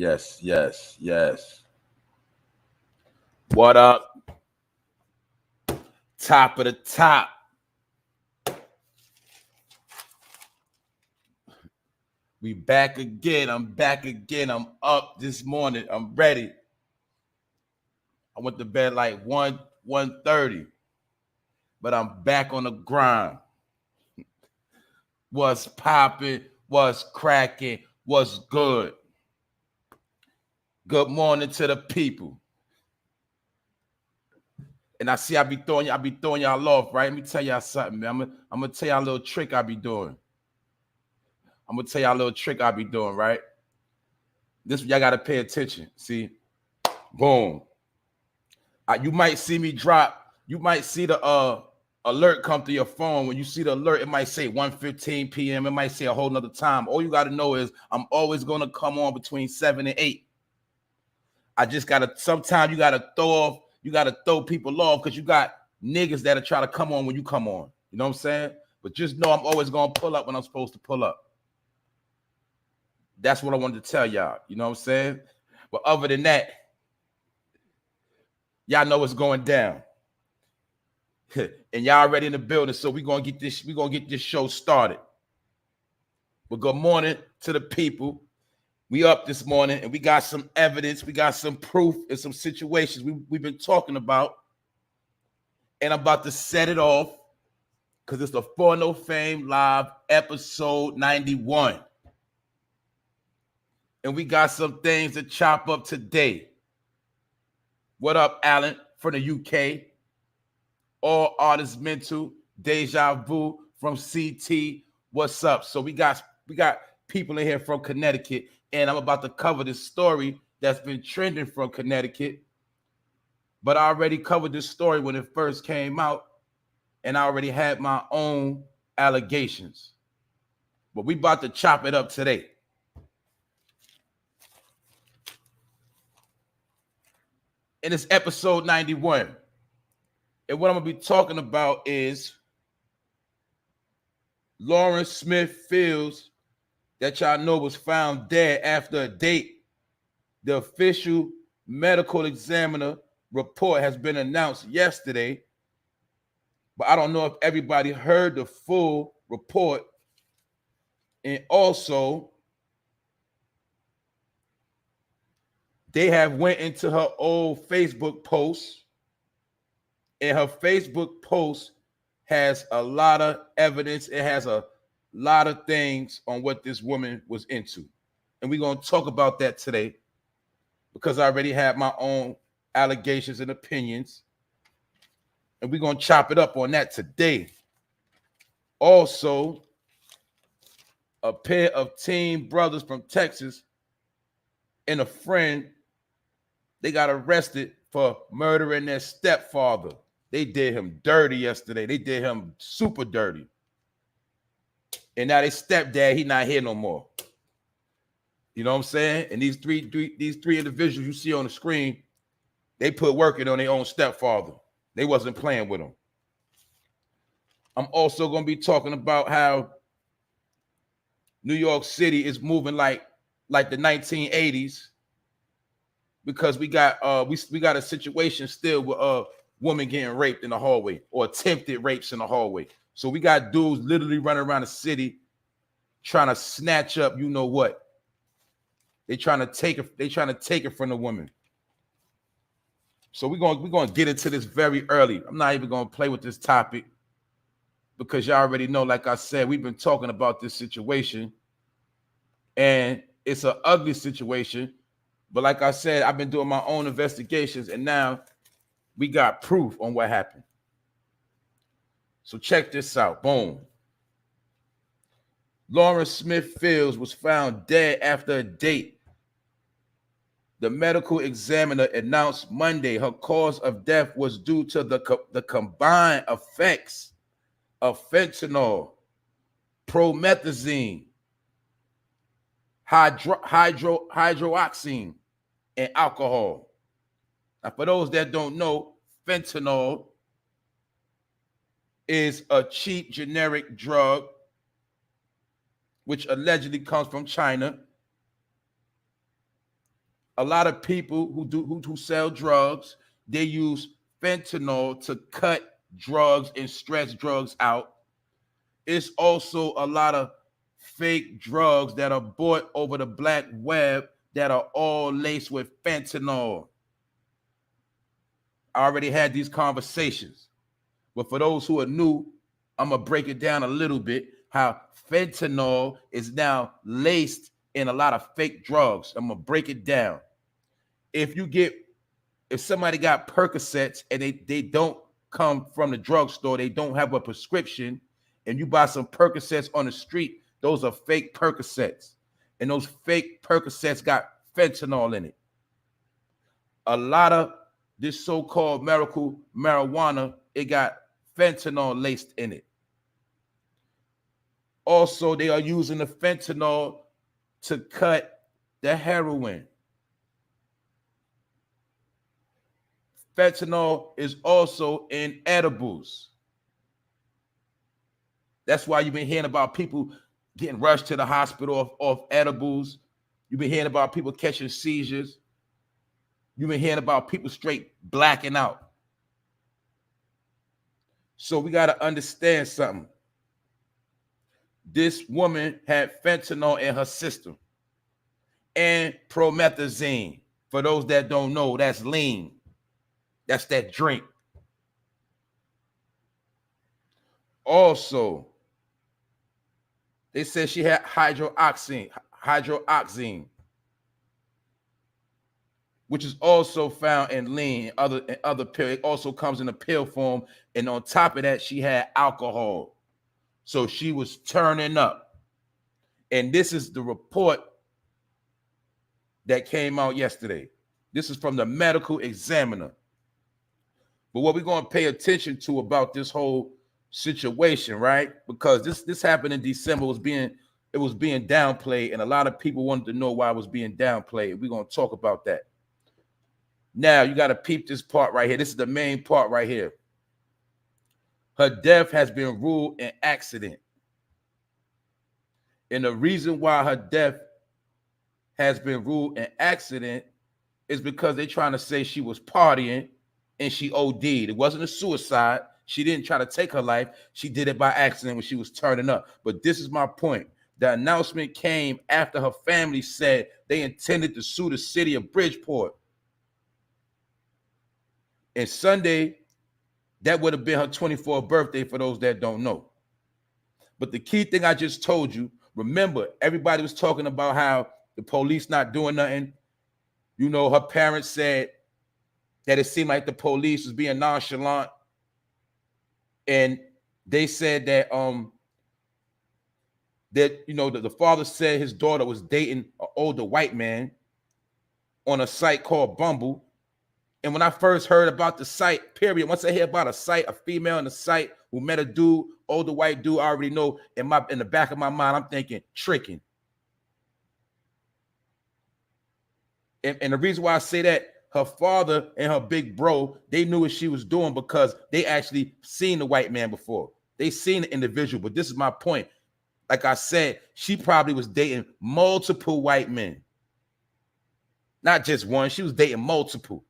Yes. What up? Top of the top. We back again. I'm back again. I'm up this morning. I'm ready. I went to bed like 1:30, but I'm back on the grind. What's popping? What's cracking? What's good? Good morning to the people. And I see I be throwing y'all off, right? Let me tell y'all something, man. I'm gonna tell y'all a little trick I be doing. Right? This y'all gotta pay attention. See, boom. You might see me drop. You might see the alert come to your phone. When you see the alert, it might say 1:15 p.m. It might say a whole nother time. All you gotta know is I'm always gonna come on between 7 and 8. I just gotta. Sometimes you gotta throw people off because you got niggas that'll try to come on when you come on. You know what I'm saying? But just know I'm always gonna pull up when I'm supposed to pull up. That's what I wanted to tell y'all. You know what I'm saying? But other than that, y'all know what's going down. And y'all already in the building, so we're gonna get this show started. But good morning to the people. We up this morning and we got some evidence, we got some proof and some situations we've been talking about. And I'm about to set it off because it's the For No Fame Live episode 91. And we got some things to chop up today. What up, Alan from the UK? All Artists Mental, Deja Vu from CT. What's up? So we got people in here from Connecticut, and I'm about to cover this story that's been trending from Connecticut. But I already covered this story when it first came out, and I already had my own allegations. But we about to chop it up today. And it's episode 91. And what I'm going to be talking about is LAURENSMITHFIELDS, that y'all know was found dead after a date. The official medical examiner report has been announced yesterday, but I don't know if everybody heard the full report. And also, they have went into her old Facebook post, and her Facebook post has a lot of evidence. It has a lot of things on what this woman was into. And we're going to talk about that today because I already have my own allegations and opinions. And we're going to chop it up on that today. Also, a pair of teen brothers from Texas and a friend, they got arrested for murdering their stepfather. They did him dirty yesterday. They did him super dirty. And now their stepdad, he not here no more. You know what I'm saying? And these three individuals you see on the screen, they put work in on their own stepfather. They wasn't playing with him. I'm also going to be talking about how New York City is moving like the 1980s, because we got a situation still with a woman getting raped in the hallway or attempted rapes in the hallway. So we got dudes literally running around the city trying to snatch up, you know what? They trying to take it from the woman. So we're going to get into this very early. I'm not even going to play with this topic because y'all already know, like I said, we've been talking about this situation, and it's an ugly situation. But like I said, I've been doing my own investigations, and now we got proof on what happened. So check this out. Boom. LAURENSMITHFIELDS was found dead after a date. The medical examiner announced Monday her cause of death was due to the combined effects of fentanyl, promethazine, hydroxyzine, and alcohol. Now, for those that don't know, fentanyl is a cheap generic drug which allegedly comes from China. A lot of people who sell drugs, they use fentanyl to cut drugs and stretch drugs out. It's also a lot of fake drugs that are bought over the black web that are all laced with fentanyl. I already had these conversations, but for those who are new, I'm gonna break it down a little bit how fentanyl is now laced in a lot of fake drugs. I'm gonna break it down. If somebody got Percocets and they don't come from the drugstore, they don't have a prescription, and you buy some Percocets on the street, those are fake Percocets. And those fake Percocets got fentanyl in it. A lot of this so-called medical marijuana, it got fentanyl laced in it. Also, they are using the fentanyl to cut the heroin. Fentanyl is also in edibles. That's why you've been hearing about people getting rushed to the hospital off edibles. You've been hearing about people catching seizures. You've been hearing about people straight blacking out. So we got to understand something. This woman had fentanyl in her system and promethazine. For those that don't know, that's lean. That's that drink. Also, they said she had hydroxyzine, which is also found in lean, other pill. It also comes in a pill form, and on top of that, she had alcohol. So she was turning up. And this is the report that came out yesterday. This is from the medical examiner. But what we're going to pay attention to about this whole situation, right? Because this happened in December, it was being downplayed, and a lot of people wanted to know why it was being downplayed. We're going to talk about that. Now, you got to peep this part right here. This is the main part right here. Her death has been ruled an accident. And the reason why her death has been ruled an accident is because they're trying to say she was partying and she OD'd. It wasn't a suicide. She didn't try to take her life. She did it by accident when she was turning up. But this is my point. The announcement came after her family said they intended to sue the city of Bridgeport. And Sunday, that would have been her 24th birthday for those that don't know. But the key thing I just told you, remember, everybody was talking about how the police not doing nothing. You know, her parents said that it seemed like the police was being nonchalant. And they said that the father said his daughter was dating an older white man on a site called Bumble. And when I first heard about the site, period, once I hear about a site, a female in the site who met a dude, older white dude, I already know in the back of my mind, I'm thinking tricking. And the reason why I say that, her father and her big bro, they knew what she was doing because they actually seen the white man before. They seen the individual, but this is my point. Like I said, she probably was dating multiple white men. Not just one, she was dating multiple.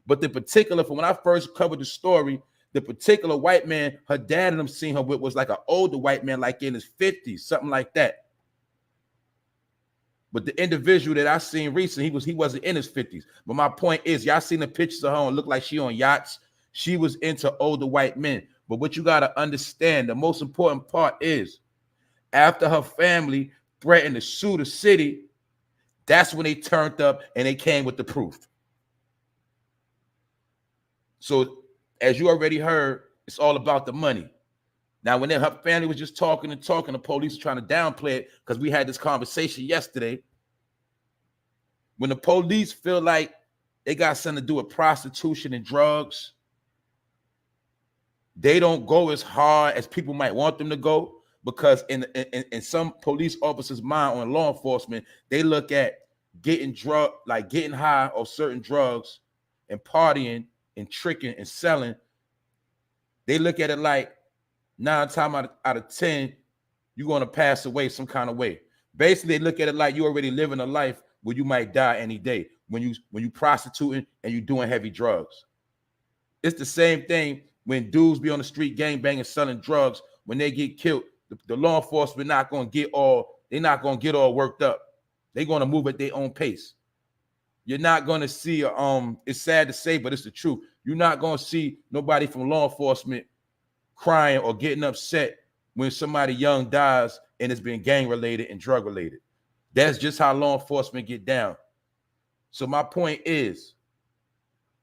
But the particular, from when I first covered the story, the particular white man her dad and them seen her with was like an older white man, like in his 50s, something like that. But the individual that I seen recently, he wasn't in his 50s. But my point is, y'all seen the pictures of her and look like she on yachts. She was into older white men. But what you got to understand, the most important part is, after her family threatened to sue the city, that's when they turned up and they came with the proof. So as you already heard, it's all about the money. Now, when her family was just talking, the police were trying to downplay it because we had this conversation yesterday. When the police feel like they got something to do with prostitution and drugs, they don't go as hard as people might want them to go, because in some police officers' mind on law enforcement, they look at getting high off certain drugs and partying and tricking and selling. They look at it like 9 times out of 10, you're going to pass away some kind of way. Basically, they look at it like you're already living a life where you might die any day. when you prostituting and you doing heavy drugs. It's the same thing when dudes be on the street gangbanging, selling drugs. When they get killed, the law enforcement not gonna get all worked up. They're gonna move at their own pace. You're not gonna see it's sad to say, but it's the truth. You're not gonna see nobody from law enforcement crying or getting upset when somebody young dies and it's been gang related and drug related. That's just how law enforcement get down. So my point is,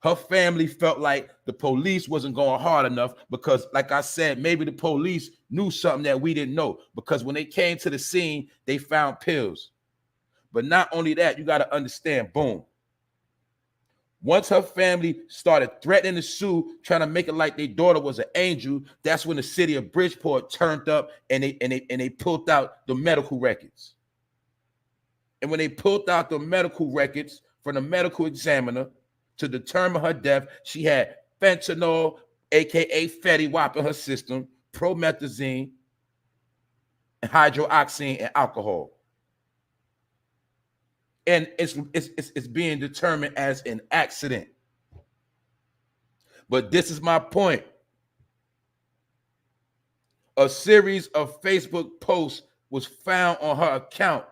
her family felt like the police wasn't going hard enough because, like I said, maybe the police knew something that we didn't know, because when they came to the scene, they found pills. But not only that, you got to understand, boom. Once her family started threatening to sue, trying to make it like their daughter was an angel, that's when the city of Bridgeport turned up and they pulled out the medical records. And when they pulled out the medical records from the medical examiner to determine her death, she had fentanyl, aka Fetty Wap, in her system, promethazine, and hydroxyzine, and alcohol. And it's being determined as an accident. But this is my point. A series of Facebook posts was found on her account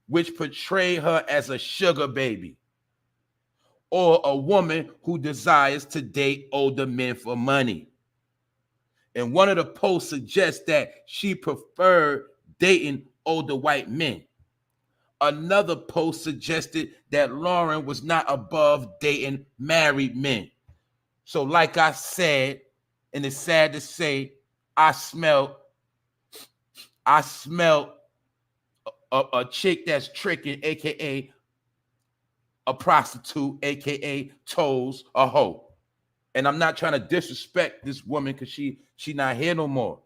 which portray her as a sugar baby or a woman who desires to date older men for money. And one of the posts suggests that she preferred dating older white men. Another post suggested that Lauren was not above dating married men. So like I said, and it's sad to say, I smelled a chick that's tricking, aka a prostitute, aka toes, a hoe. And I'm not trying to disrespect this woman because she not here no more.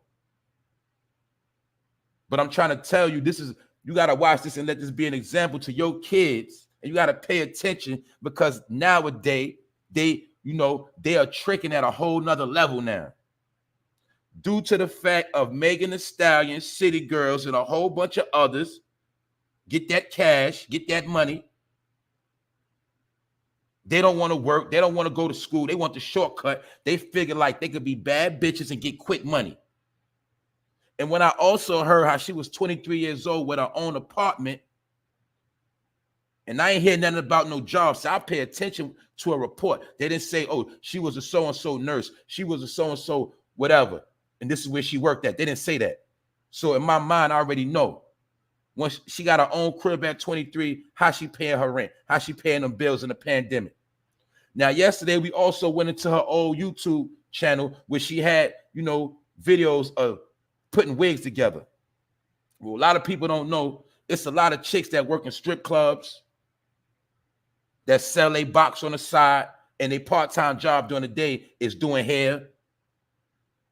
But I'm trying to tell you, you got to watch this and let this be an example to your kids. And you got to pay attention, because nowadays they are tricking at a whole nother level now. Due to the fact of Megan Thee Stallion, City Girls, and a whole bunch of others get that cash, get that money. They don't want to work. They don't want to go to school. They want the shortcut. They figure like they could be bad bitches and get quick money. And when I also heard how she was 23 years old with her own apartment, and I ain't hear nothing about no job, so I pay attention to a report. They didn't say, oh, she was a so-and-so nurse. She was a so-and-so whatever, and this is where she worked at. They didn't say that. So in my mind, I already know. Once she got her own crib at 23, how she paying her rent, how she paying them bills in the pandemic. Now, yesterday, we also went into her old YouTube channel where she had, videos of putting wigs together. Well, a lot of people don't know, it's a lot of chicks that work in strip clubs that sell a box on the side, and a part-time job during the day is doing hair,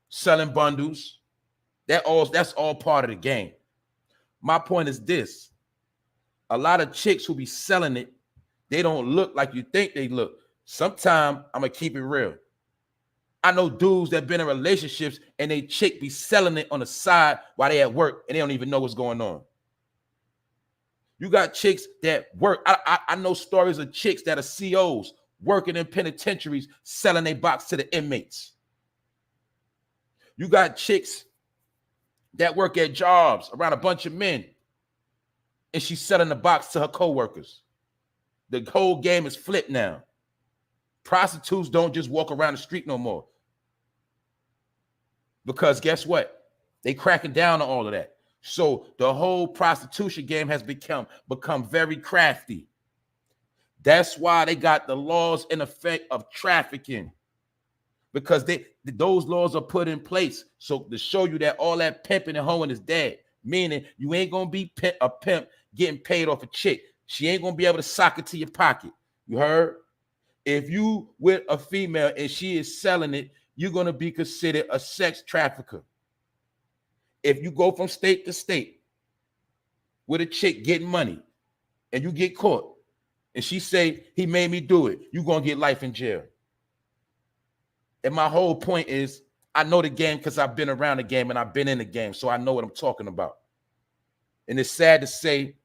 selling bundles. That's all part of the game. My point is this. A lot of chicks who be selling it, they don't look like you think they look. Sometimes I'm going to keep it real. I know dudes that been in relationships and they chick be selling it on the side while they at work and they don't even know what's going on. You got chicks that work. I know stories of chicks that are COs working in penitentiaries selling a box to the inmates. You got chicks that work at jobs around a bunch of men, and she's selling the box to her coworkers. The whole game is flipped now. Prostitutes don't just walk around the street no more. Because guess what? They cracking down on all of that. So the whole prostitution game has become very crafty. That's why they got the laws in effect of trafficking. Because those laws are put in place so to show you that all that pimping and hoeing is dead. Meaning you ain't gonna be a pimp getting paid off a chick. She ain't gonna be able to sock it to your pocket. You heard? If you with a female and she is selling it, you're gonna be considered a sex trafficker. If you go from state to state with a chick getting money and you get caught and she say, he made me do it, you're gonna get life in jail. And my whole point is, I know the game because I've been around the game and I've been in the game, so I know what I'm talking about. And it's sad to say,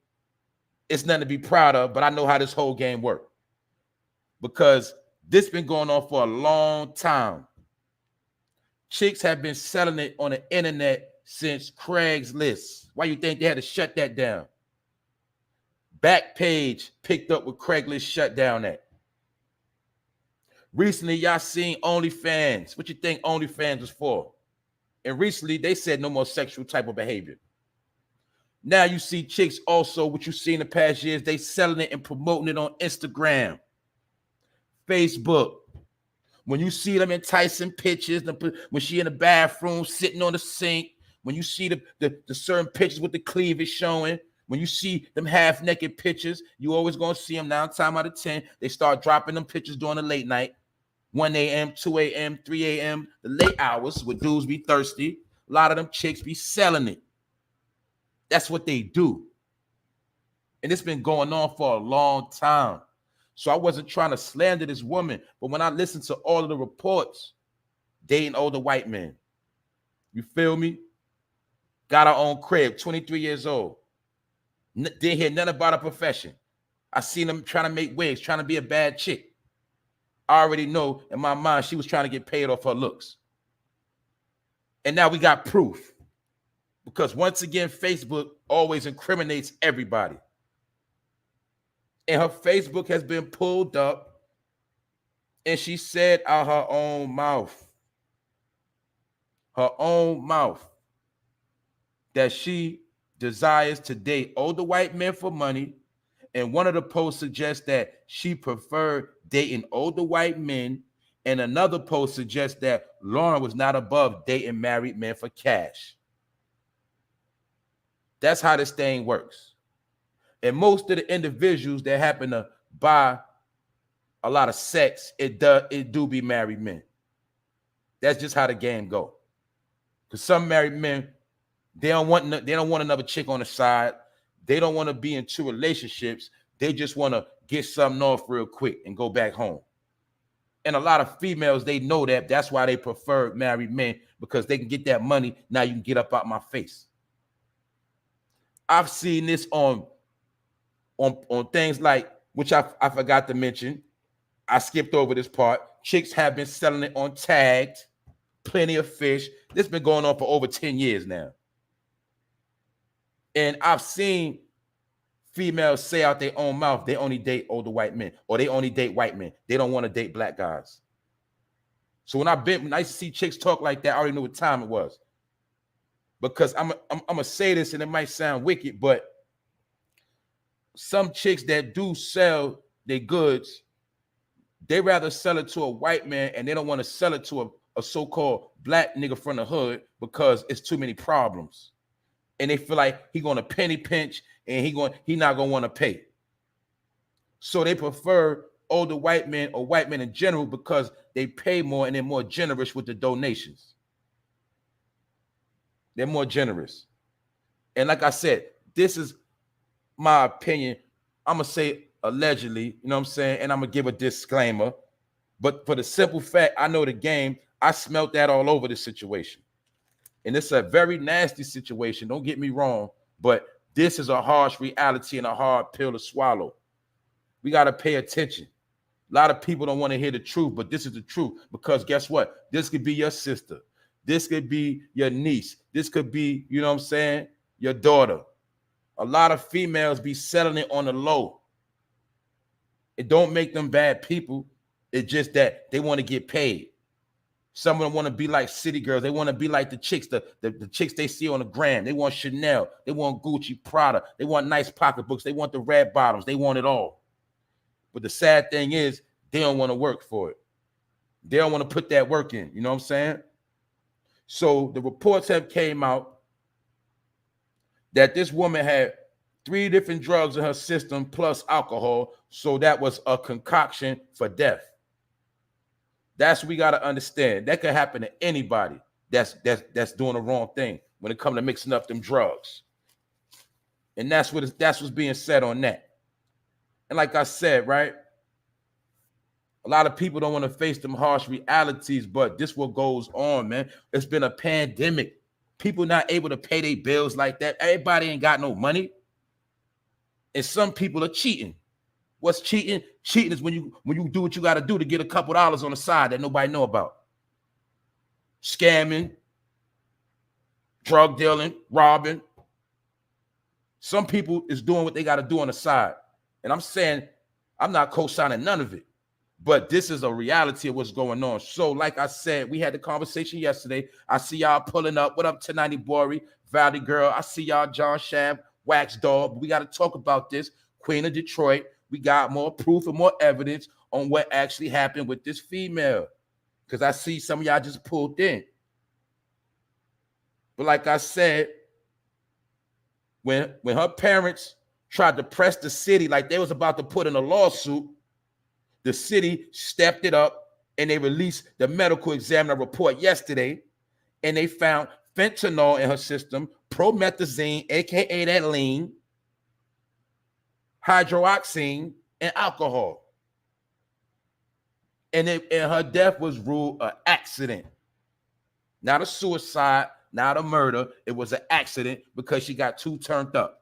It's nothing to be proud of, but I know how this whole game works. Because this been going on for a long time. Chicks have been selling it on the internet since Craigslist. Why you think they had to shut that down? Backpage picked up what Craigslist shut down at. Recently, y'all seen OnlyFans. What you think OnlyFans was for? And recently, they said no more sexual type of behavior. Now you see chicks also, what you see in the past years, they selling it and promoting it on Instagram, Facebook. When you see them enticing pictures, when she in the bathroom sitting on the sink, when you see the certain pictures with the cleavage showing, when you see them half-naked pictures, you always going to see them 9 times out of 10. They start dropping them pictures during the late night, 1 a.m., 2 a.m., 3 a.m., the late hours where dudes be thirsty. A lot of them chicks be selling it. That's what they do. And it's been going on for a long time. So I wasn't trying to slander this woman, but when I listened to all of the reports, dating older white men, you feel me? Got her own crib, 23 years old. Didn't hear nothing about her profession. I seen them trying to make wigs, trying to be a bad chick. I already know in my mind she was trying to get paid off her looks. And now we got proof. Because once again, Facebook always incriminates everybody. And her Facebook has been pulled up, and she said out her own mouth, that she desires to date older white men for money. And one of the posts suggests that she preferred dating older white men. And another post suggests that Lauren was not above dating married men for cash. That's how this thing works. And most of the individuals that happen to buy a lot of sex, it do be married men. That's just how the game go. Because some married men, they don't want another chick on the side. They don't want to be in 2 relationships. They just want to get something off real quick and go back home. And a lot of females, they know that. That's why they prefer married men, because they can get that money. Now you can get up out my face. I've seen this on things like, which I forgot to mention. I skipped over this part. Chicks have been selling it on Tagged, Plenty of Fish. This has been going on for over 10 years now. And I've seen females say out their own mouth they only date older white men, or they only date white men. They don't want to date black guys. So when I used to see chicks talk like that, I already knew what time it was. Because I'm gonna say this, and it might sound wicked, but some chicks that do sell their goods, they rather sell it to a white man, and they don't want to sell it to a so-called black nigga from the hood because it's too many problems. And they feel like he gonna penny pinch, and he not gonna want to pay. So they prefer older white men or white men in general because they pay more and they're more generous with the donations. They're more generous. And like I said, this is my opinion. I'm going to say allegedly, you know what I'm saying? And I'm going to give a disclaimer. But for the simple fact, I know the game. I smelt that all over this situation. And it's a very nasty situation. Don't get me wrong. But this is a harsh reality and a hard pill to swallow. We got to pay attention. A lot of people don't want to hear the truth, but this is the truth. Because guess what? This could be your sister. This could be your niece. This could be, you know what I'm saying, your daughter. A lot of females be selling it on the low. It don't make them bad people. It's just that they want to get paid. Some of them want to be like city girls. They want to be like the chicks, the chicks they see on the gram. They want Chanel. They want Gucci, Prada. They want nice pocketbooks. They want the red bottoms. They want it all. But the sad thing is, they don't want to work for it. They don't want to put that work in. You know what I'm saying? So the reports have came out that this woman had 3 different drugs in her system plus alcohol. So that was a concoction for death. That's what we got to understand. That could happen to anybody that's doing the wrong thing when it comes to mixing up them drugs. And that's what's being said on that. And like I said, right, a lot of people don't want to face them harsh realities, but this what goes on, man. It's been a pandemic. People not able to pay their bills like that. Everybody ain't got no money. And some people are cheating. What's cheating? Cheating is when you do what you got to do to get a couple dollars on the side that nobody know about. Scamming, drug dealing, robbing. Some people is doing what they got to do on the side. And I'm saying, I'm not co-signing none of it. But this is a reality of what's going on. So, like I said, we had the conversation yesterday. I see y'all pulling up. What up, 1090 Bori, Valley Girl? I see y'all, John Shab, Wax Dog. We got to talk about this. Queen of Detroit. We got more proof and more evidence on what actually happened with this female. Because I see some of y'all just pulled in. But like I said, when her parents tried to press the city like they was about to put in a lawsuit, the city stepped it up and they released the medical examiner report yesterday, and they found fentanyl in her system, promethazine, aka that lean, hydroxyzine, and alcohol. And her death was ruled an accident, not a suicide, not a murder. It was an accident because she got too turned up.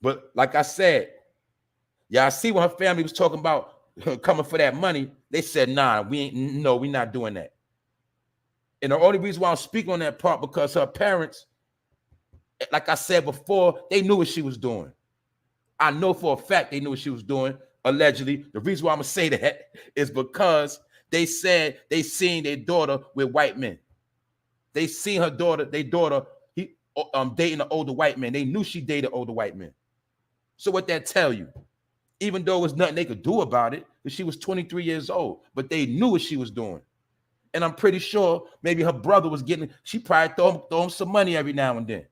But like I said, y'all see when her family was talking about coming for that money, they said, nah, we're not doing that. And the only reason why I'm speaking on that part, because her parents, like I said before, they knew what she was doing. I know for a fact they knew what she was doing, allegedly. The reason why I'm going to say that is because they said they seen their daughter with white men. They seen their daughter dating an older white man. They knew she dated older white men. So what that tell you? Even though it was nothing they could do about it, because she was 23 years old, but they knew what she was doing. And I'm pretty sure maybe her brother was she probably throw him some money every now and then.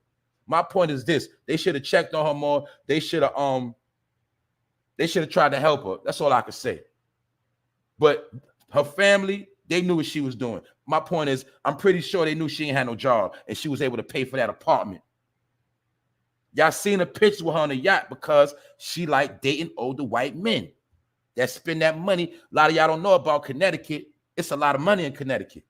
My point is this: they should have checked on her more. They should have tried to help her. That's all I could say. But her family, they knew what she was doing. My point is, I'm pretty sure they knew she ain't had no job and she was able to pay for that apartment. Y'all seen a picture with her on a yacht because she like dating older white men that spend that money. A lot of y'all don't know about Connecticut. It's a lot of money in Connecticut.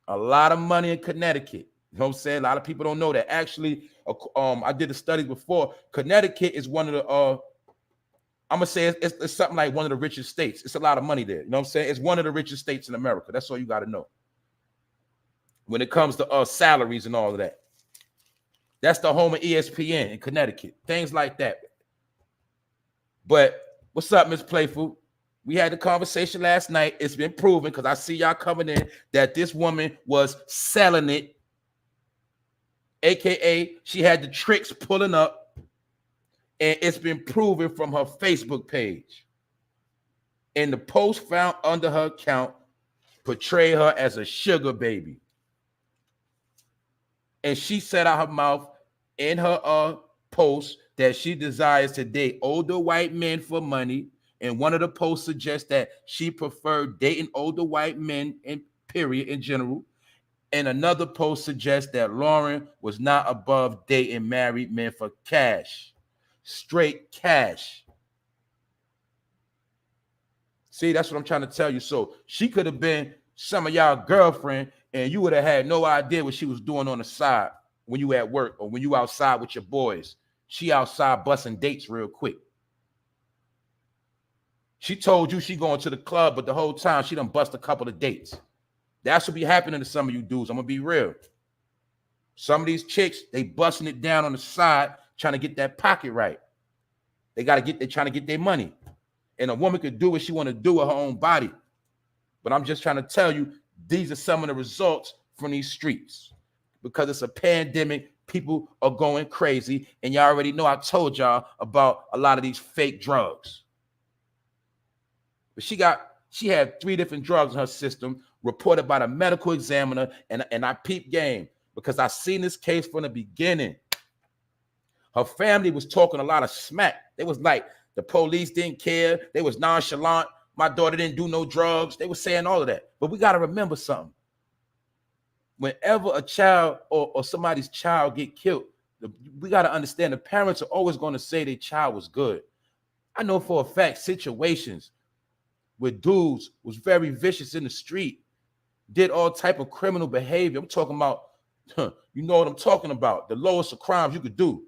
A lot of money in Connecticut. You know what I'm saying? A lot of people don't know that. Actually, I did the studies before. Connecticut is one of the, I'm going to say it's something like one of the richest states. It's a lot of money there. You know what I'm saying? It's one of the richest states in America. That's all you got to know. When it comes to salaries and all of that. That's the home of ESPN in Connecticut. Things like that. But what's up, Miss Playful? We had the conversation last night. It's been proven, because I see y'all coming in, that this woman was selling it. AKA, she had the tricks pulling up. And it's been proven from her Facebook page. And the post found under her account portray her as a sugar baby. And she said out her mouth in her post that she desires to date older white men for money. And one of the posts suggests that she preferred dating older white men in period in general. And another post suggests that Lauren was not above dating married men for cash. Straight cash. See, that's what I'm trying to tell you. So she could have been some of y'all girlfriend, and you would have had no idea what she was doing on the side when you at work or when you outside with your boys. She outside busting dates real quick. She told you she going to the club, but the whole time she done bust a couple of dates. That's what be happening to some of you dudes. I'm gonna be real. Some of these chicks, they busting it down on the side, trying to get that pocket right. They're trying to get their money. And a woman could do what she want to do with her own body. But I'm just trying to tell you, these are some of the results from these streets. Because it's a pandemic, people are going crazy. And y'all already know I told y'all about a lot of these fake drugs. But she had 3 different drugs in her system, reported by the medical examiner, and I peeped game because I seen this case from the beginning. Her family was talking a lot of smack. They was like, the police didn't care. They was nonchalant. My daughter didn't do no drugs. They were saying all of that. But we got to remember something. Whenever a child or somebody's child get killed, we got to understand the parents are always going to say their child was good. I know for a fact situations where dudes was very vicious in the street, did all type of criminal behavior. I'm talking about You know what I'm talking about. The lowest of crimes you could do.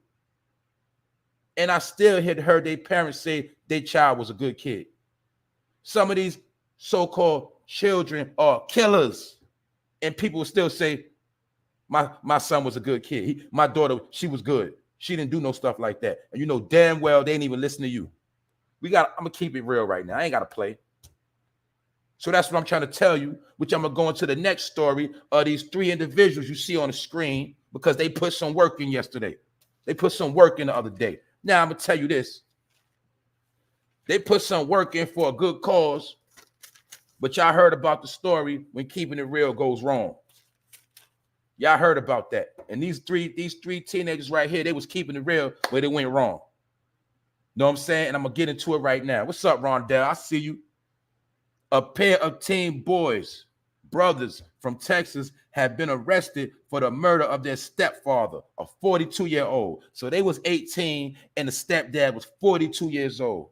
And I still had heard their parents say their child was a good kid. Some of these so-called children are killers. And people will still say, my son was a good kid. My daughter, she was good. She didn't do no stuff like that. And you know damn well they didn't even listen to you. I'm going to keep it real right now. I ain't got to play. So that's what I'm trying to tell you, which I'm going to go into the next story of these 3 individuals you see on the screen because they put some work in yesterday. They put some work in the other day. Now, I'm going to tell you this. They put some work in for a good cause, but y'all heard about the story when keeping it real goes wrong. Y'all heard about that. And these three teenagers right here, they was keeping it real, but it went wrong. Know what I'm saying? And I'm going to get into it right now. What's up, Rondell? I see you. A pair of teen brothers from Texas, have been arrested for the murder of their stepfather, a 42-year-old. So they was 18 and the stepdad was 42 years old.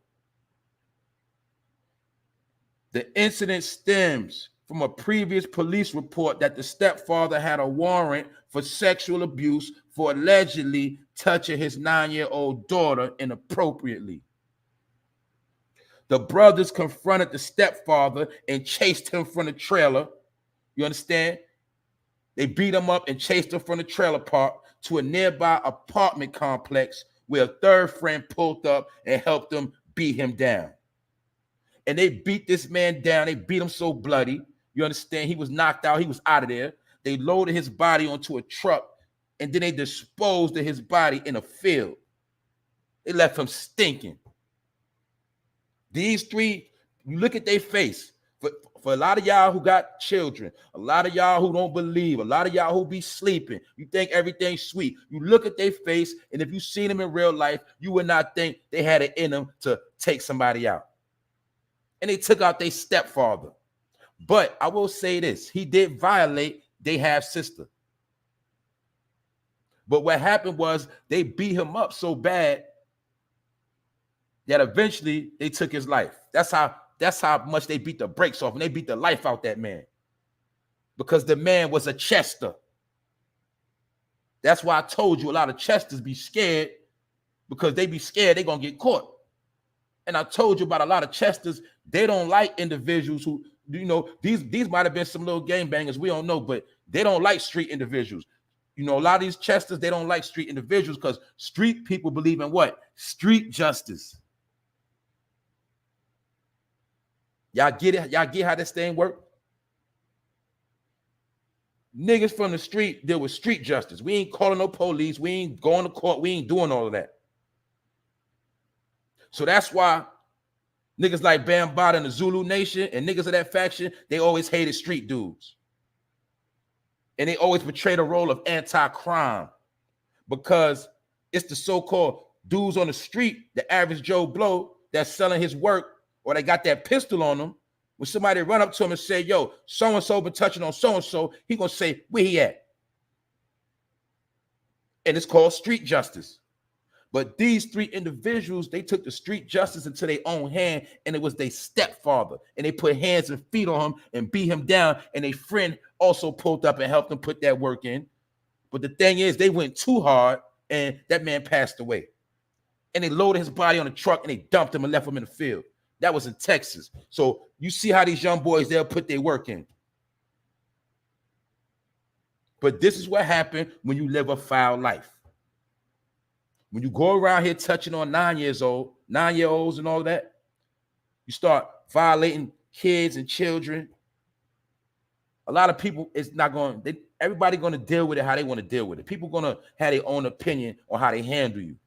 The incident stems from a previous police report that the stepfather had a warrant for sexual abuse for allegedly touching his 9-year-old daughter inappropriately. The brothers confronted the stepfather and chased him from the trailer. You understand? They beat him up and chased him from the trailer park to a nearby apartment complex where a third friend pulled up and helped them beat him down. And they beat this man down. They beat him so bloody. You understand? He was knocked out. He was out of there. They loaded his body onto a truck, and then they disposed of his body in a field. They left him stinking. These 3, you look at their face. For a lot of y'all who got children, a lot of y'all who don't believe, a lot of y'all who be sleeping, you think everything's sweet. You look at their face, and if you seen them in real life, you would not think they had it in them to take somebody out. And they took out their stepfather. But I will say this, he did violate their half-sister. But what happened was they beat him up so bad that eventually they took his life. That's how much they beat the brakes off, and they beat the life out that man. Because the man was a Chester. That's why I told you a lot of Chesters be scared, because they be scared they're going to get caught. And I told you about a lot of Chesters, they don't like individuals who, you know, these might have been some little gangbangers, we don't know, but they don't like street individuals. You know, a lot of these Chesters, they don't like street individuals because street people believe in what? Street justice. Y'all get it? Y'all get how this thing work? Niggas from the street deal with street justice. We ain't calling no police. We ain't going to court. We ain't doing all of that. So that's why niggas like Bambaataa and the Zulu Nation and niggas of that faction, they always hated street dudes. And they always portray the role of anti-crime because it's the so-called dudes on the street, the average Joe Blow that's selling his work, or they got that pistol on them. When somebody run up to him and say, yo, so-and-so been touching on so-and-so, he gonna say, where he at? And it's called street justice. But these 3 individuals, they took the street justice into their own hand, and it was their stepfather. And they put hands and feet on him and beat him down, and a friend also pulled up and helped them put that work in. But the thing is, they went too hard, and that man passed away. And they loaded his body on a truck, and they dumped him and left him in the field. That was in Texas. So you see how these young boys, they'll put their work in. But this is what happened when you live a foul life. When you go around here touching on 9-year-olds and all that, you start violating kids and children. A lot of people, it's not going, everybody going to deal with it how they want to deal with it. People going to have their own opinion on how they handle you.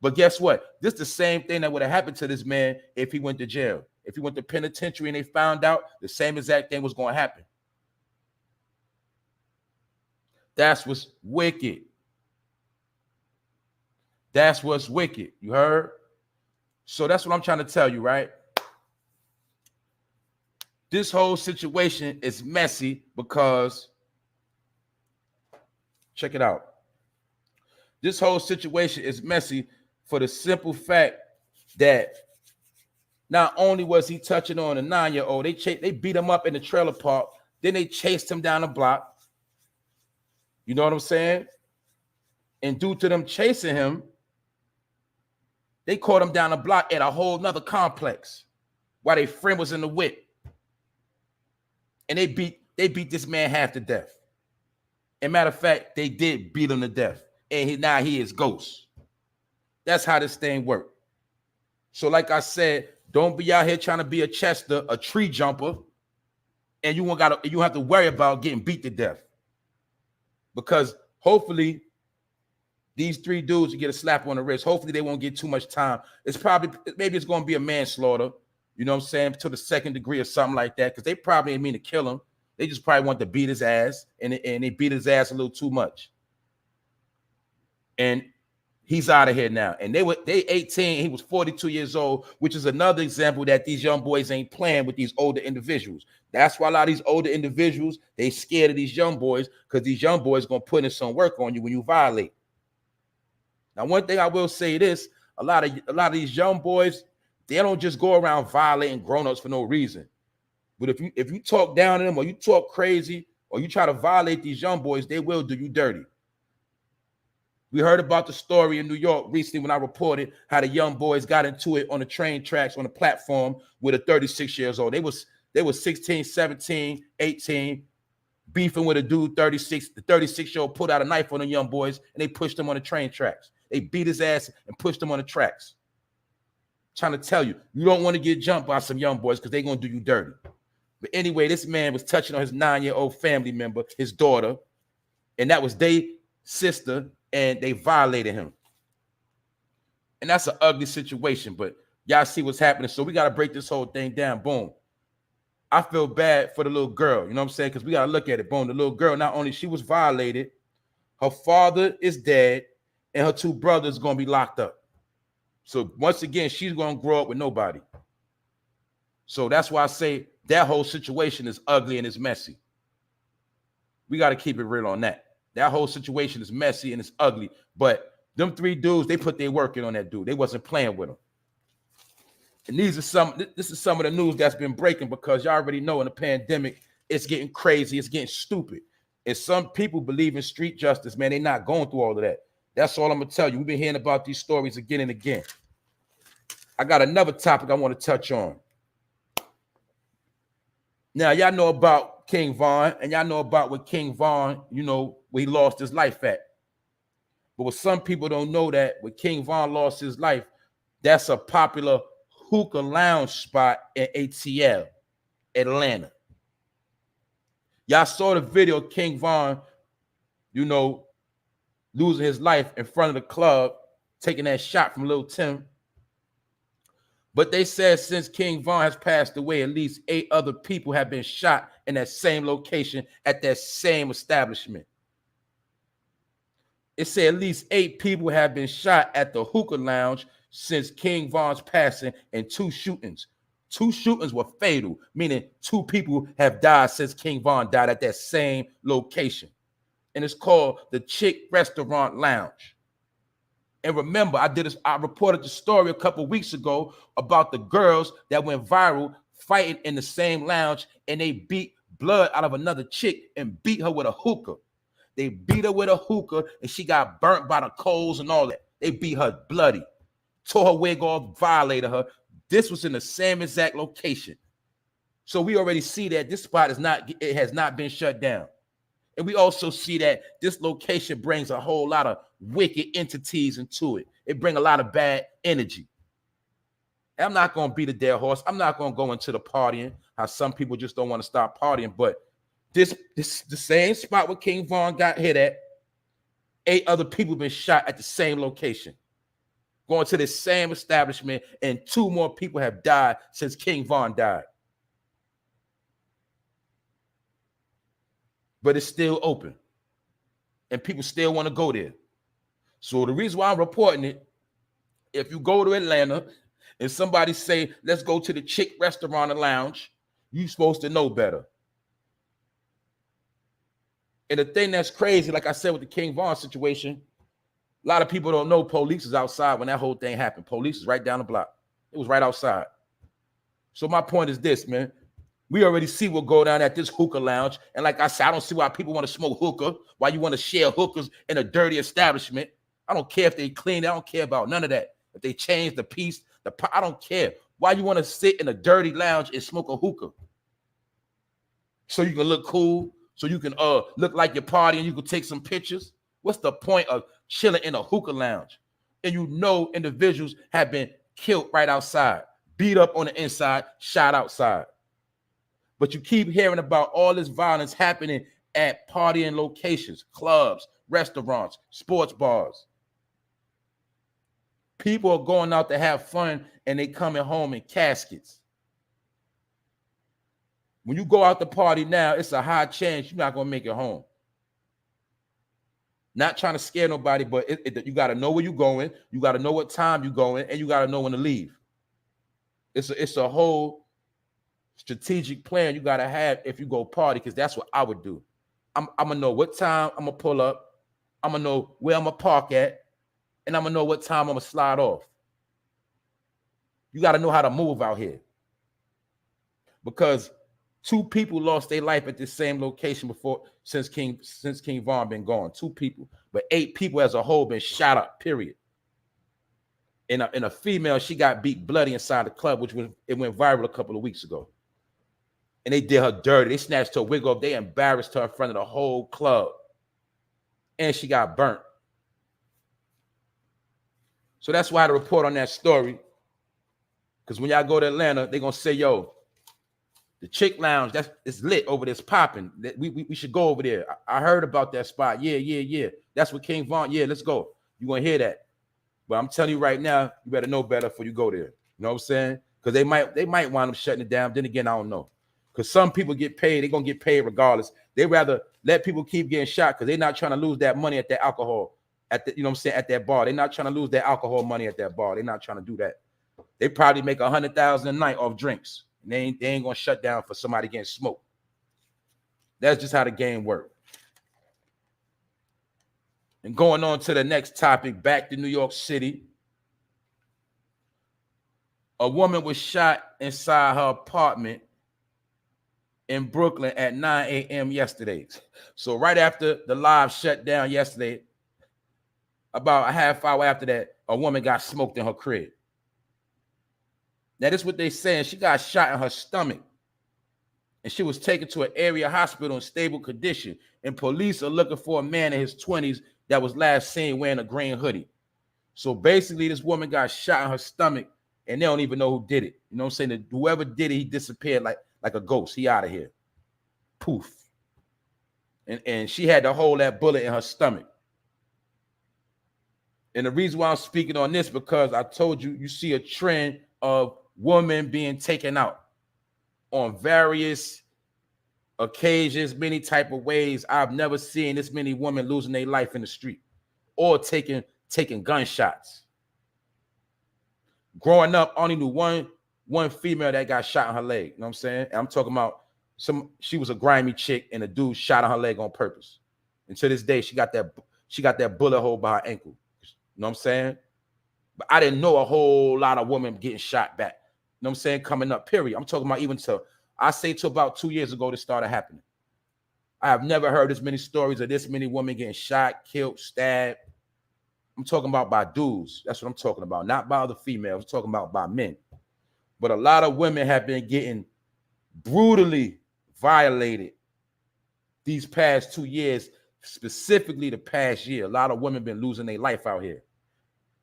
But guess what? This is the same thing that would have happened to this man if he went to jail. If he went to penitentiary and they found out, the same exact thing was going to happen. That's what's wicked. That's what's wicked. You heard? So that's what I'm trying to tell you, right? This whole situation is messy because, check it out. This whole situation is messy for the simple fact that not only was he touching on a 9-year-old, they beat him up in the trailer park. Then they chased him down the block. You know what I'm saying? And due to them chasing him, they caught him down the block at a whole nother complex while their friend was in the whip. And they beat this man half to death. And matter of fact, they did beat him to death. And now he is ghost. That's how this thing works. So like I said, don't be out here trying to be a Chester, a tree jumper, and you have to worry about getting beat to death. Because hopefully these 3 dudes will get a slap on the wrist. Hopefully they won't get too much time. Maybe it's going to be a manslaughter, you know what I'm saying, to the 2nd degree or something like that, because they probably didn't mean to kill him. They just probably want to beat his ass, and they beat his ass a little too much. And he's out of here now. And they 18, he was 42 years old, which is another example that these young boys ain't playing with these older individuals. That's why a lot of these older individuals, they scared of these young boys, because these young boys going to put in some work on you when you violate. Now, one thing I will say this, a lot of these young boys, they don't just go around violating grown-ups for no reason. But if you talk down to them, or you talk crazy, or you try to violate these young boys, they will do you dirty. We heard about the story in New York recently when I reported how the young boys got into it on the train tracks on the platform with a 36 years old. They was 16, 17, 18, beefing with a dude 36. The 36-year-old pulled out a knife on the young boys, and they pushed him on the train tracks. They beat his ass and pushed him on the tracks. Trying to tell you, you don't want to get jumped by some young boys, because they're going to do you dirty. But anyway, this man was touching on his 9-year-old family member, his daughter, and that was their sister, and they violated him. And that's an ugly situation, but y'all see what's happening. So we got to break this whole thing down. Boom. I feel bad for the little girl, you know what I'm saying? Because we got to look at it. Boom, the little girl, not only she was violated, her father is dead, and her 2 brothers going to be locked up. So once again, she's going to grow up with nobody. So that's why I say that whole situation is ugly and it's messy. We got to keep it real on that. That whole situation is messy and it's ugly. But them 3 dudes, they put their work in on that dude. They wasn't playing with him. And this is some of the news that's been breaking, because y'all already know in the pandemic, it's getting crazy. It's getting stupid. And some people believe in street justice, man. They're not going through all of that. That's all I'm going to tell you. We've been hearing about these stories again and again. I got another topic I want to touch on. Now, y'all know about King Von, and y'all know about what King Von, you know, where he lost his life at. But what some people don't know, that when King Von lost his life, that's a popular hookah lounge spot in ATL, Atlanta. Y'all saw the video of King Von, you know, losing his life in front of the club, taking that shot from Lil Tim. But they said since King Von has passed away, at least 8 other people have been shot in that same location at that same establishment. It said at least 8 people have been shot at the hookah lounge since King Von's passing, and 2 shootings. 2 shootings were fatal, meaning 2 people have died since King Von died at that same location. And it's called the Chick Restaurant Lounge. And remember, I reported the story a couple weeks ago about the girls that went viral fighting in the same lounge, and they beat blood out of another chick and beat her with a hookah. They beat her with a hookah, and she got burnt by the coals and all that. They beat her bloody, tore her wig off, violated her. This was in the same exact location. So we already see that this spot has not been shut down. And we also see that this location brings a whole lot of wicked entities into it. It brings a lot of bad energy. And I'm not going to beat a dead horse. I'm not going to go into the partying, how some people just don't want to stop partying. But this the same spot where King Von got hit at, 8 other people been shot at the same location, going to the same establishment, and 2 more people have died since King Von died. But it's still open, and people still want to go there. So the reason why I'm reporting it, if you go to Atlanta and somebody say, let's go to the Chick Restaurant and Lounge, you're supposed to know better. And the thing that's crazy, like I said with the King Von situation, a lot of people don't know police is outside when that whole thing happened. Police is right down the block. It was right outside. So my point is this, man. We already see what go down at this hookah lounge. And like I said, I don't see why people want to smoke hookah, why you want to share hookahs in a dirty establishment. I don't care if they clean. I don't care about none of that. If they change the piece, I don't care. Why you want to sit in a dirty lounge and smoke a hookah? So you can look cool, so you can look like you're partying, you can take some pictures. What's the point of chilling in a hookah lounge? And you know individuals have been killed right outside, beat up on the inside, shot outside. But you keep hearing about all this violence happening at partying locations, clubs, restaurants, sports bars. People are going out to have fun and they coming home in caskets. When you go out to party now, it's a high chance you're not going to make it home. Not trying to scare nobody, but you got to know where you're going. You got to know what time you're going, and you got to know when to leave. It's a whole strategic plan you got to have if you go party, because that's what I would do. I'm going to know what time I'm going to pull up. I'm going to know where I'm going to park at, and I'm going to know what time I'm going to slide off. You got to know how to move out here. Because 2 people lost their life at this same location since King Von been gone. 2 people, but 8 people as a whole been shot up. Period. And a female, she got beat bloody inside the club, it went viral a couple of weeks ago. And they did her dirty. They snatched her wig off. They embarrassed her in front of the whole club, and she got burnt. So that's why I had to report on that story. Because when y'all go to Atlanta, they're gonna say, "Yo, the chick lounge, it's lit over there, it's popping. We should go over there. I heard about that spot. Yeah. That's what King Von. Yeah, let's go. You gonna hear that? But I'm telling you right now, you better know better before you go there. You know what I'm saying? Because they might wind up shutting it down. Then again, I don't know. Because some people get paid, they're gonna get paid regardless. They rather let people keep getting shot because they're not trying to lose that money at that alcohol, at that bar. They're not trying to lose their alcohol money at that bar. They're not trying to do that. They probably make $100,000 a night off drinks. They ain't gonna shut down for somebody getting smoked. That's just how the game works. And going on to the next topic, back to New York City. A woman was shot inside her apartment in Brooklyn at 9 a.m. yesterday. So right after the live shut down yesterday, about a half hour after that, a woman got smoked in her crib. Now, this is what they saying. She got shot in her stomach, and she was taken to an area hospital in stable condition. And police are looking for a man in his 20s that was last seen wearing a green hoodie. So basically, this woman got shot in her stomach, and they don't even know who did it. You know what I'm saying? That whoever did it, he disappeared like a ghost. He out of here. Poof. And she had to hold that bullet in her stomach. And the reason why I'm speaking on this, because I told you, you see a trend of women being taken out on various occasions, many type of ways. I've never seen this many women losing their life in the street or taking gunshots. Growing up, I only knew one female that got shot in her leg. You know what I'm saying? And I'm talking about she was a grimy chick, and a dude shot in her leg on purpose. And to this day, she got that bullet hole by her ankle. You know what I'm saying? But I didn't know a whole lot of women getting shot back. You know what I'm saying? Coming up, period. I'm talking about even to about 2 years ago, this started happening. I have never heard as many stories of this many women getting shot, killed, stabbed. I'm talking about by dudes. That's what I'm talking about. Not by other females. I'm talking about by men. But a lot of women have been getting brutally violated these past 2 years, specifically the past year. A lot of women been losing their life out here.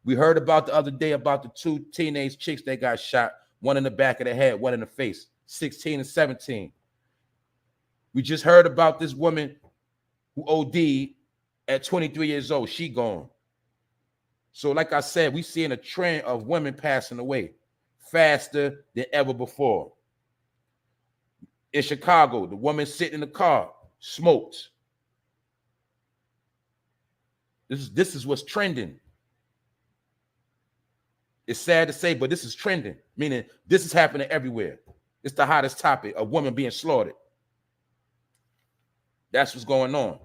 We heard about the other day about the 2 teenage chicks that got shot, one in the back of the head, one in the face, 16 and 17. We just heard about this woman who OD'd at 23 years old. She gone. So like I said, we seeing a trend of women passing away faster than ever before. In Chicago, the woman sitting in the car, smoked. This is what's trending. It's sad to say, but this is trending, meaning this is happening everywhere. It's the hottest topic, a woman being slaughtered. That's what's going on.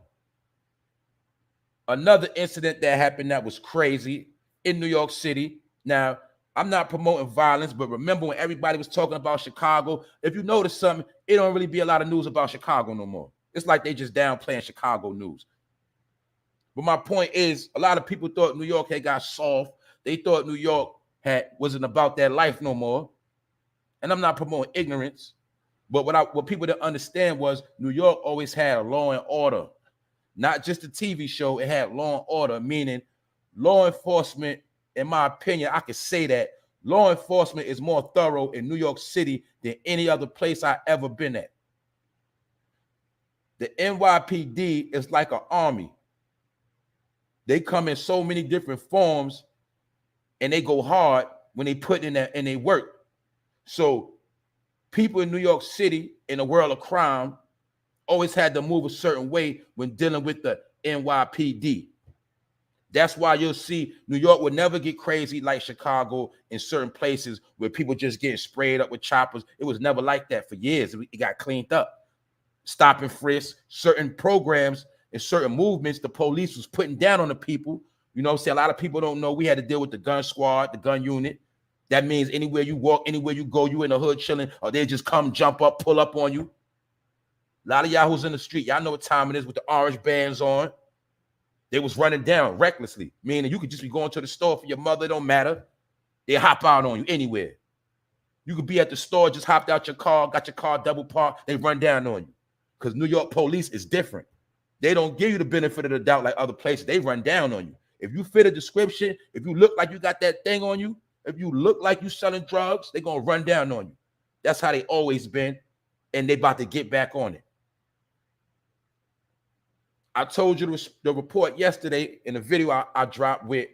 Another incident that happened that was crazy in New York City. Now, I'm not promoting violence, but remember when everybody was talking about Chicago, if you notice something, it don't really be a lot of news about Chicago no more. It's like they just downplaying Chicago news. But my point is, a lot of people thought New York had got soft. They thought New York wasn't about that life no more. And I'm not promoting ignorance, but what people didn't understand was New York always had a law and order, not just a TV show. It had law and order, meaning law enforcement. In my opinion, I could say that law enforcement is more thorough in New York City than any other place I've ever been at. The NYPD is like an army. They come in so many different forms, and they go hard when they put in that and they work. So people in New York City, in the world of crime, always had to move a certain way when dealing with the NYPD. That's why you'll see New York would never get crazy like Chicago in certain places where people just getting sprayed up with choppers. It was never like that for years. It got cleaned up. Stop and frisk, certain programs and certain movements the police was putting down on the people. You know what I'm saying? A lot of people don't know we had to deal with the gun squad, the gun unit. That means anywhere you walk, anywhere you go, you in the hood chilling, or they just come, jump up, pull up on you. A lot of y'all who's in the street, y'all know what time it is with the orange bands on. They was running down recklessly, meaning you could just be going to the store for your mother, it don't matter. They hop out on you anywhere. You could be at the store, just hopped out your car, got your car double parked, they run down on you. Because New York police is different. They don't give you the benefit of the doubt like other places. They run down on you. If you fit a description, if you look like you got that thing on you, if you look like you selling drugs, they're going to run down on you. That's how they always been, and they about to get back on it. I told you the report yesterday in the video I dropped with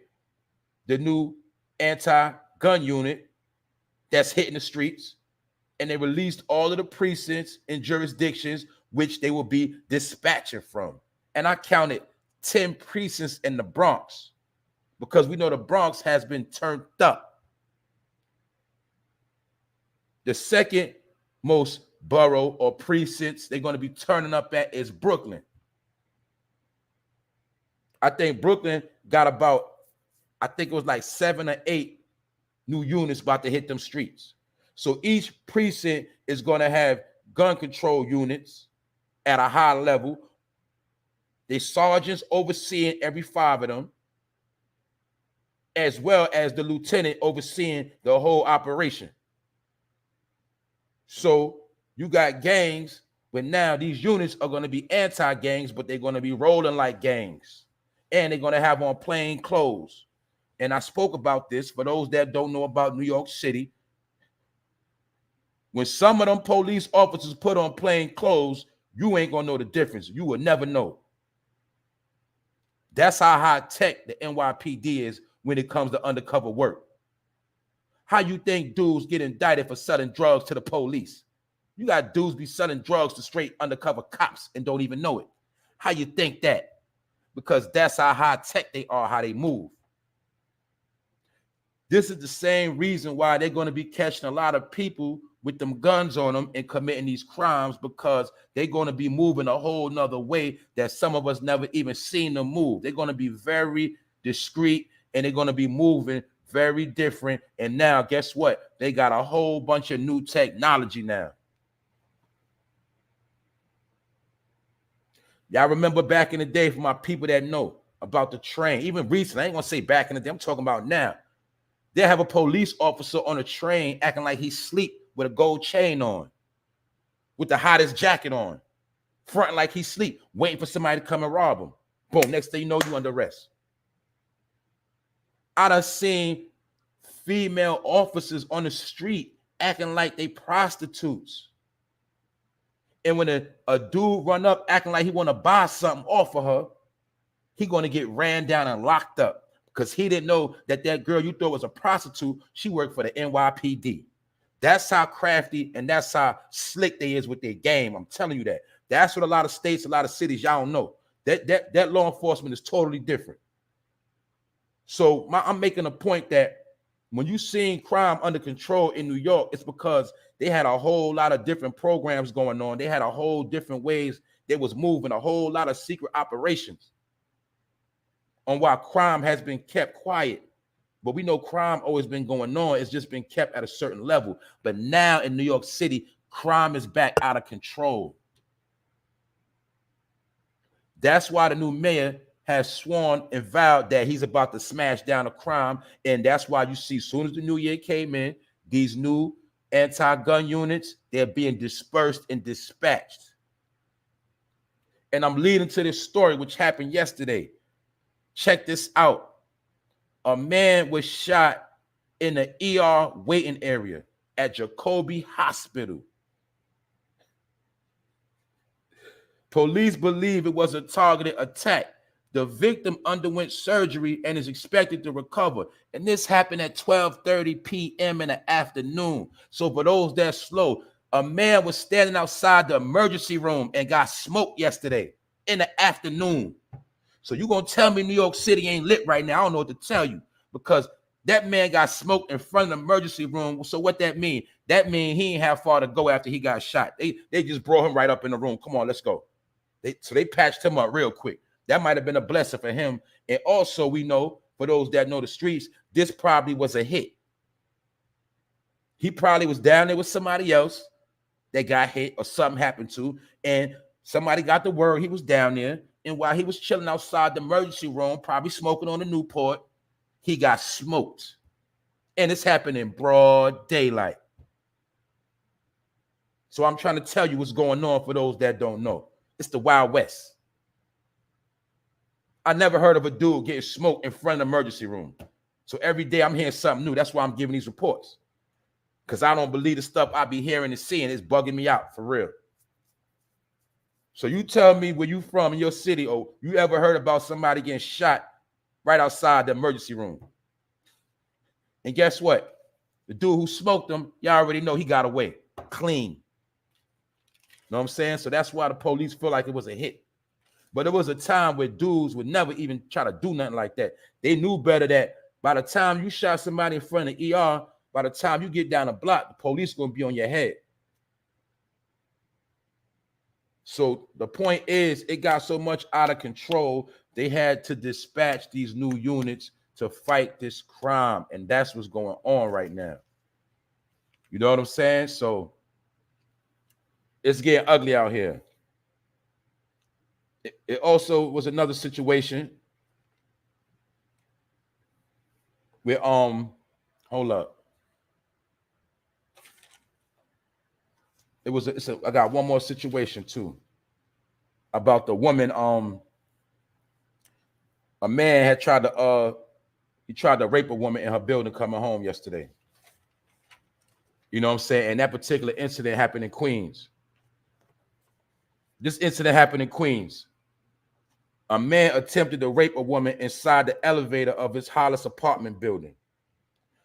the new anti-gun unit that's hitting the streets, and they released all of the precincts and jurisdictions which they will be dispatching from. And I counted 10 precincts in the Bronx because we know the Bronx has been turned up. The second most borough or precincts they're going to be turning up at is Brooklyn. I think Brooklyn got about, I think it was like 7 or 8 new units about to hit them streets. So each precinct is going to have gun control units at a high level. The sergeants overseeing every 5 of them, as well as the lieutenant overseeing the whole operation. So you got gangs, but now these units are going to be anti-gangs, but they're going to be rolling like gangs. And they're going to have on plain clothes. And I spoke about this for those that don't know about New York City. When some of them police officers put on plain clothes, you ain't going to know the difference. You will never know. That's how high tech the NYPD is when it comes to undercover work. How you think dudes get indicted for selling drugs to the police? You got dudes be selling drugs to straight undercover cops and don't even know it. How you think that? Because that's how high tech they are, how they move. This is the same reason why they're going to be catching a lot of people with them guns on them and committing these crimes, because they're going to be moving a whole nother way that some of us never even seen them move. They're going to be very discreet and they're going to be moving very different. And now, guess what? They got a whole bunch of new technology now. Y'all remember back in the day, for my people that know about the train, even recently, I ain't going to say back in the day, I'm talking about now. They have a police officer on a train acting like he's asleep with a gold chain on, with the hottest jacket on, fronting like he's asleep, waiting for somebody to come and rob him. Boom, next thing you know, you under arrest. I done seen female officers on the street acting like they prostitutes. And when a dude run up acting like he want to buy something off of her, he going to get ran down and locked up because he didn't know that girl you thought was a prostitute, she worked for the NYPD. That's how crafty and that's how slick they is with their game. I'm telling you that. That's what a lot of states, a lot of cities, y'all don't know. That law enforcement is totally different. So I'm making a point that when you seeing crime under control in New York, it's because they had a whole lot of different programs going on. They had a whole different ways they was moving, a whole lot of secret operations on why crime has been kept quiet. But we know crime always been going on. It's just been kept at a certain level. But now in New York City, crime is back out of control. That's why the new mayor has sworn and vowed that he's about to smash down the crime. And that's why you see, as soon as the new year came in, these new anti-gun units, they're being dispersed and dispatched. And I'm leading to this story, which happened yesterday. Check this out. A man was shot in the ER waiting area at Jacoby Hospital. Police believe it was a targeted attack. The victim underwent surgery and is expected to recover. And this happened at 12:30 p.m. in the afternoon. So for those that's slow, a man was standing outside the emergency room and got smoked yesterday in the afternoon. So you're going to tell me New York City ain't lit right now? I don't know what to tell you, because that man got smoked in front of the emergency room. So what that mean? That mean he ain't have far to go after he got shot. They just brought him right up in the room. Come on, let's go. So they patched him up real quick. That might have been a blessing for him. And also, we know, for those that know the streets, this probably was a hit. He probably was down there with somebody else that got hit or something happened to, and somebody got the word he was down there. And while he was chilling outside the emergency room, probably smoking on the Newport, he got smoked. And it's happened in broad daylight. So I'm trying to tell you what's going on for those that don't know. It's the Wild West. I never heard of a dude getting smoked in front of the emergency room. So every day I'm hearing something new. That's why I'm giving these reports. Because I don't believe the stuff I be hearing and seeing. It's bugging me out, for real. So you tell me where you from in your city, or you ever heard about somebody getting shot right outside the emergency room? And guess what? The dude who smoked him, y'all already know he got away clean. Know what I'm saying? So that's why the police feel like it was a hit. But there was a time where dudes would never even try to do nothing like that. They knew better that by the time you shot somebody in front of the ER, by the time you get down the block, the police are going to be on your head. So the point is, it got so much out of control, they had to dispatch these new units to fight this crime. And that's what's going on right now. You know what I'm saying? So it's getting ugly out here. It also was another situation where, hold up. I got one more situation too about the woman. A man had tried to rape a woman in her building coming home yesterday. You know what I'm saying? And that particular incident happened in Queens. This incident happened in Queens. A man attempted to rape a woman inside the elevator of his Hollis apartment building.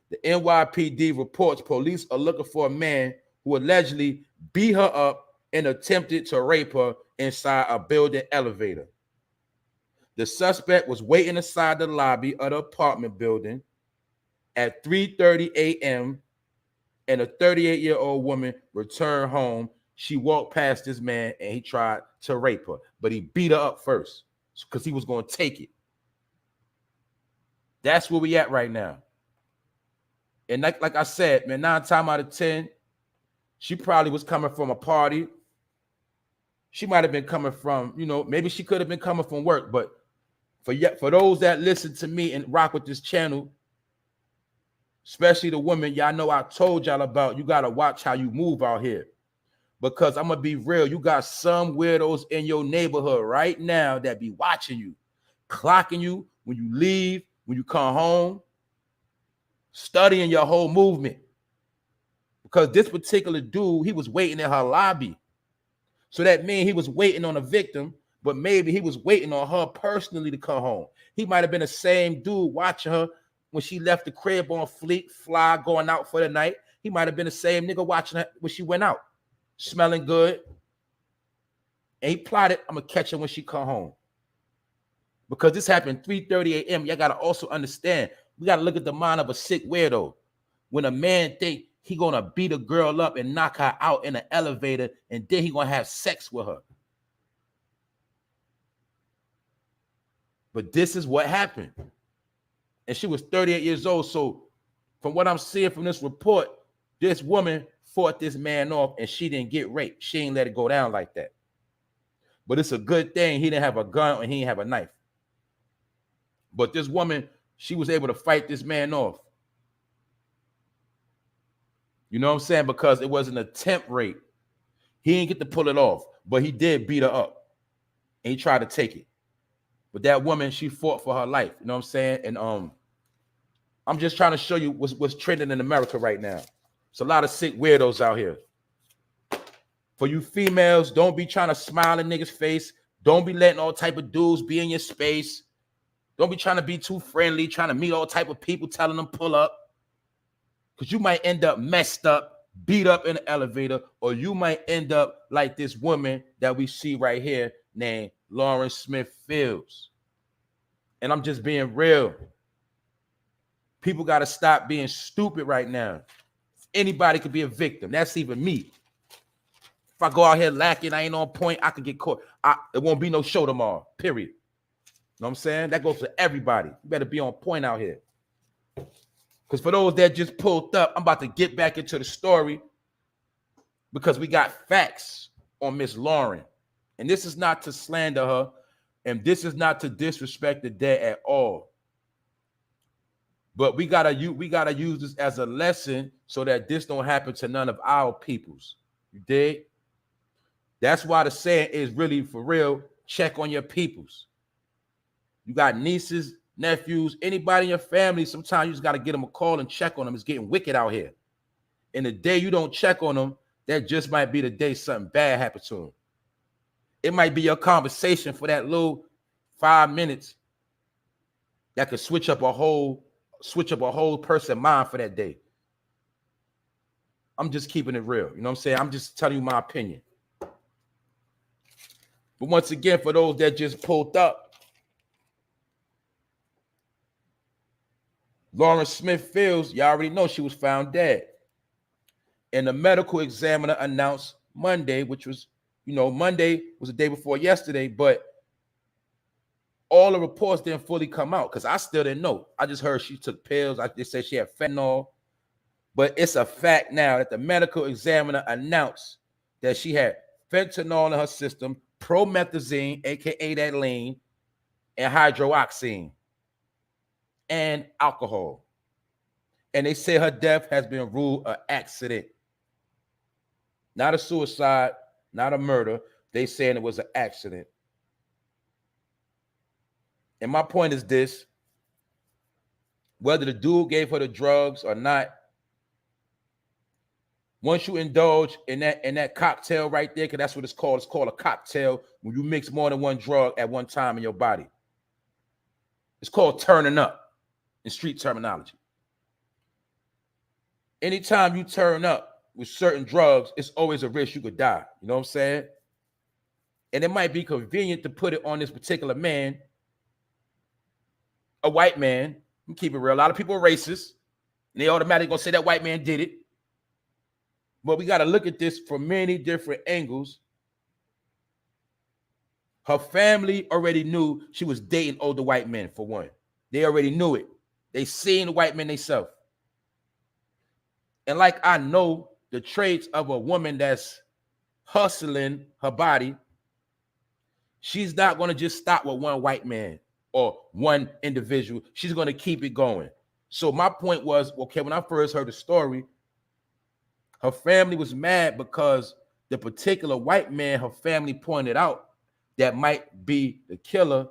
The NYPD reports police are looking for a man who allegedly beat her up and attempted to rape her inside a building elevator. The suspect was waiting inside the lobby of the apartment building at 3:30 a.m. and a 38-year-old woman returned home. She walked past this man and he tried to rape her, but he beat her up first because he was going to take it. That's where we at right now. And like I said, man, 9 times out of 10, she probably was coming from a party. She might have been coming from, maybe she could have been coming from work. But for those that listen to me and rock with this channel, especially the women, y'all know I told y'all about, you got to watch how you move out here. Because I'm going to be real, you got some weirdos in your neighborhood right now that be watching you, clocking you when you leave, when you come home, studying your whole movement. Because this particular dude, he was waiting in her lobby. So that means he was waiting on a victim, but maybe he was waiting on her personally to come home. He might have been the same dude watching her when she left the crib on fleek, fly, going out for the night. He might have been the same nigga watching her when she went out, smelling good. And he plotted, I'm going to catch her when she come home. Because this happened 3:30 a.m. Y'all got to also understand, we got to look at the mind of a sick weirdo. When a man think he going to beat a girl up and knock her out in an elevator, and then he going to have sex with her. But this is what happened. and she was 38 years old. So from what I'm seeing from this report, this woman fought this man off and she didn't get raped. She ain't let it go down like that. But it's a good thing he didn't have a gun and he didn't have a knife. But this woman, she was able to fight this man off. You know what I'm saying? Because it was an attempt rape. He didn't get to pull it off, but he did beat her up. And he tried to take it. But that woman, she fought for her life. You know what I'm saying? And I'm just trying to show you what's trending in America right now. It's a lot of sick weirdos out here. For you females, don't be trying to smile in niggas' face. Don't be letting all type of dudes be in your space. Don't be trying to be too friendly, trying to meet all type of people, telling them pull up. Because you might end up messed up, beat up in the elevator, or you might end up like this woman that we see right here named LAURENSMITHFIELDS. And I'm just being real. People got to stop being stupid right now. Anybody could be a victim. That's even me. If I go out here lacking, I ain't on point, I could get caught. It won't be no show tomorrow, period. You know what I'm saying? That goes for everybody. You better be on point out here. Because for those that just pulled up, I'm about to get back into the story because we got facts on Miss Lauren. And this is not to slander her, and this is not to disrespect the dead at all. But we gotta use this as a lesson so that this don't happen to none of our peoples. You dig? That's why the saying is really for real, check on your peoples. You got nieces, nephews, anybody in your family, sometimes you just got to get them a call and check on them. It's getting wicked out here. And the day you don't check on them, that just might be the day something bad happened to them. It might be your conversation for that little 5 minutes that could switch up a whole person's mind for that day. I'm just keeping it real. You know what I'm saying? I'm just telling you my opinion. But once again, for those that just pulled up, LAURENSMITHFIELDS, y'all already know she was found dead. And the medical examiner announced Monday, which was, Monday was the day before yesterday, but all the reports didn't fully come out because I still didn't know. I just heard she took pills. They said she had fentanyl. But it's a fact now that the medical examiner announced that she had fentanyl in her system, promethazine, aka that lean, and hydroxyzine, and alcohol. And they say her death has been ruled an accident. Not a suicide, not a murder. They saying it was an accident. And my point is this: whether the dude gave her the drugs or not, once you indulge in that cocktail right there, because that's what it's called a cocktail when you mix more than one drug at one time in your body. It's called turning up in street terminology. Anytime you turn up with certain drugs, it's always a risk you could die. You know what I'm saying? And it might be convenient to put it on this particular man, a white man. I'm keep it real. A lot of people are racist, and they automatically gonna say that white man did it. But we got to look at this from many different angles. Her family already knew she was dating older white men, for one. They already knew it. They seen the white men themselves. And like I know the traits of a woman that's hustling her body, she's not going to just stop with one white man or one individual. She's going to keep it going. So my point was, okay, when I first heard the story, her family was mad because the particular white man her family pointed out that might be the killer,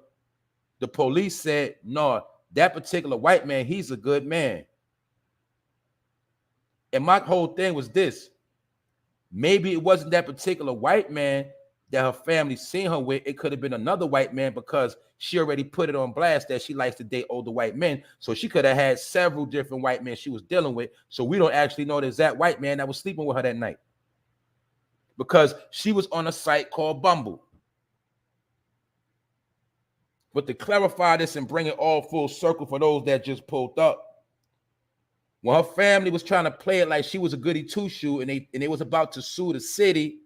the police said, no, that particular white man, he's a good man. And my whole thing was this: maybe it wasn't that particular white man that her family seen her with. It could have been another white man because she already put it on blast that she likes to date older white men. So she could have had several different white men she was dealing with. So we don't actually know the exact white man that was sleeping with her that night because she was on a site called Bumble. But to clarify this and bring it all full circle for those that just pulled up, when her family was trying to play it like she was a goody two-shoe and they was about to sue the city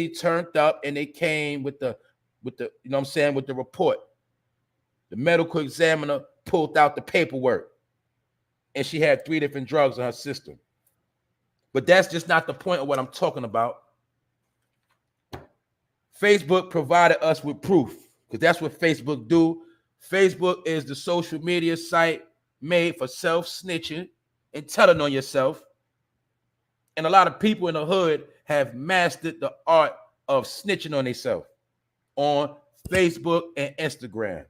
turned up and they came with the with the report. The medical examiner pulled out the paperwork, and she had 3 different drugs in her system. But that's just not the point of what I'm talking about. Facebook provided us with proof, because that's what Facebook do. Facebook is the social media site made for self-snitching and telling on yourself. And a lot of people in the hood have mastered the art of snitching on themselves on Facebook and Instagram.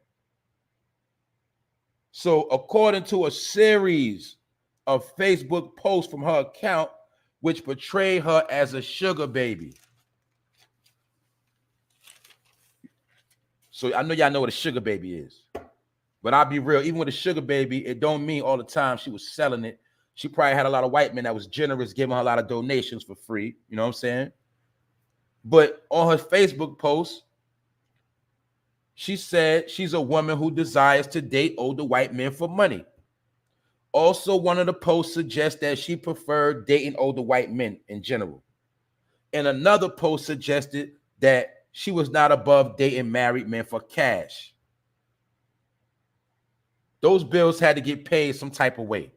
So according to a series of Facebook posts from her account, which portray her as a sugar baby. So I know y'all know what a sugar baby is, but I'll be real. Even with a sugar baby, it don't mean all the time she was selling it. She probably had a lot of white men that was generous, giving her a lot of donations for free. You know what I'm saying? But on her Facebook post, she said she's a woman who desires to date older white men for money. Also, one of the posts suggests that she preferred dating older white men in general. And another post suggested that she was not above dating married men for cash. Those bills had to get paid some type of way.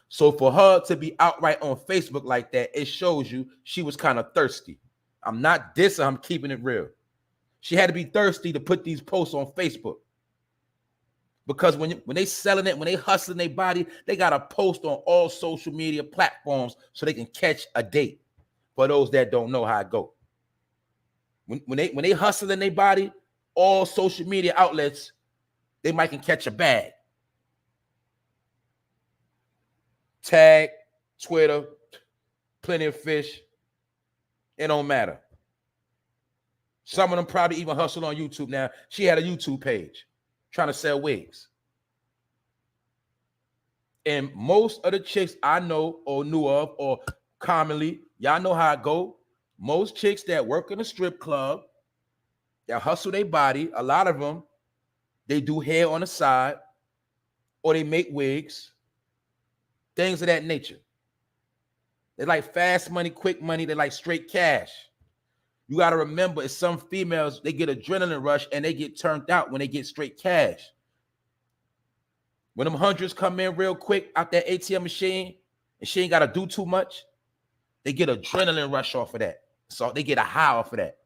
So for her to be outright on Facebook like that, it shows you she was kind of thirsty. I'm not dissing, I'm keeping it real. She had to be thirsty to put these posts on Facebook. Because when they selling it, when they hustling their body, they got to post on all social media platforms so they can catch a date. For those that don't know how it go. When they hustling their body, all social media outlets, they might can catch a bag. Tag, Twitter, Plenty of Fish. It don't matter. Some of them probably even hustle on YouTube now. She had a YouTube page trying to sell wigs. And most of the chicks I know or knew of, or commonly, y'all know how it go. Most chicks that work in a strip club, that hustle their body, a lot of them, they do hair on the side, or they make wigs, things of that nature. They like fast money, quick money. They like straight cash. You got to remember, it's some females, they get adrenaline rush and they get turned out when they get straight cash. When them hundreds come in real quick out that ATM machine and she ain't got to do too much, they get adrenaline rush off of that. So they get a high off of that.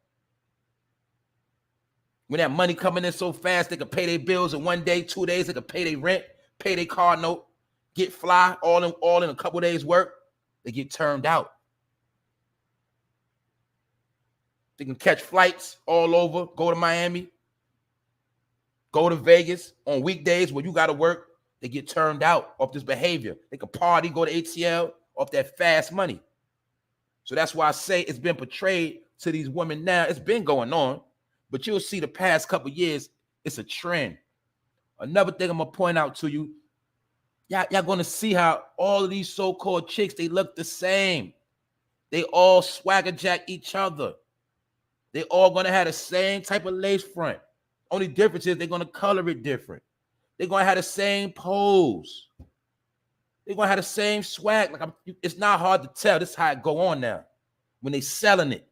When that money coming in so fast, they can pay their bills in 1 day, 2 days, they can pay their rent, pay their car note, get fly all in a couple days work, they get turned out. They can catch flights all over, go to Miami, go to Vegas on weekdays where you got to work. They get turned out off this behavior. They can party, go to ATL off that fast money. So that's why I say it's been portrayed to these women now. It's been going on, but you'll see the past couple of years, it's a trend. Another thing I'm going to point out to you, y'all going to see how all of these so-called chicks, they look the same. They all swagger jack each other. They all going to have the same type of lace front. Only difference is they're going to color it different. They're going to have the same pose. They're going to have the same swag. It's not hard to tell. This is how it go on now when they selling it.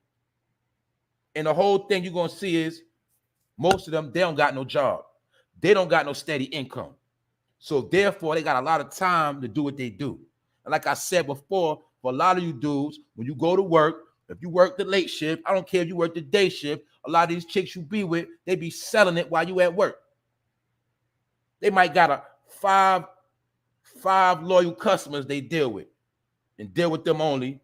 And the whole thing you're going to see is most of them, they don't got no job. They don't got no steady income. So therefore, they got a lot of time to do what they do. And like I said before, for a lot of you dudes, when you go to work, if you work the late shift, I don't care if you work the day shift, a lot of these chicks you be with, they be selling it while you at work. They might got a five loyal customers they deal with and deal with them only,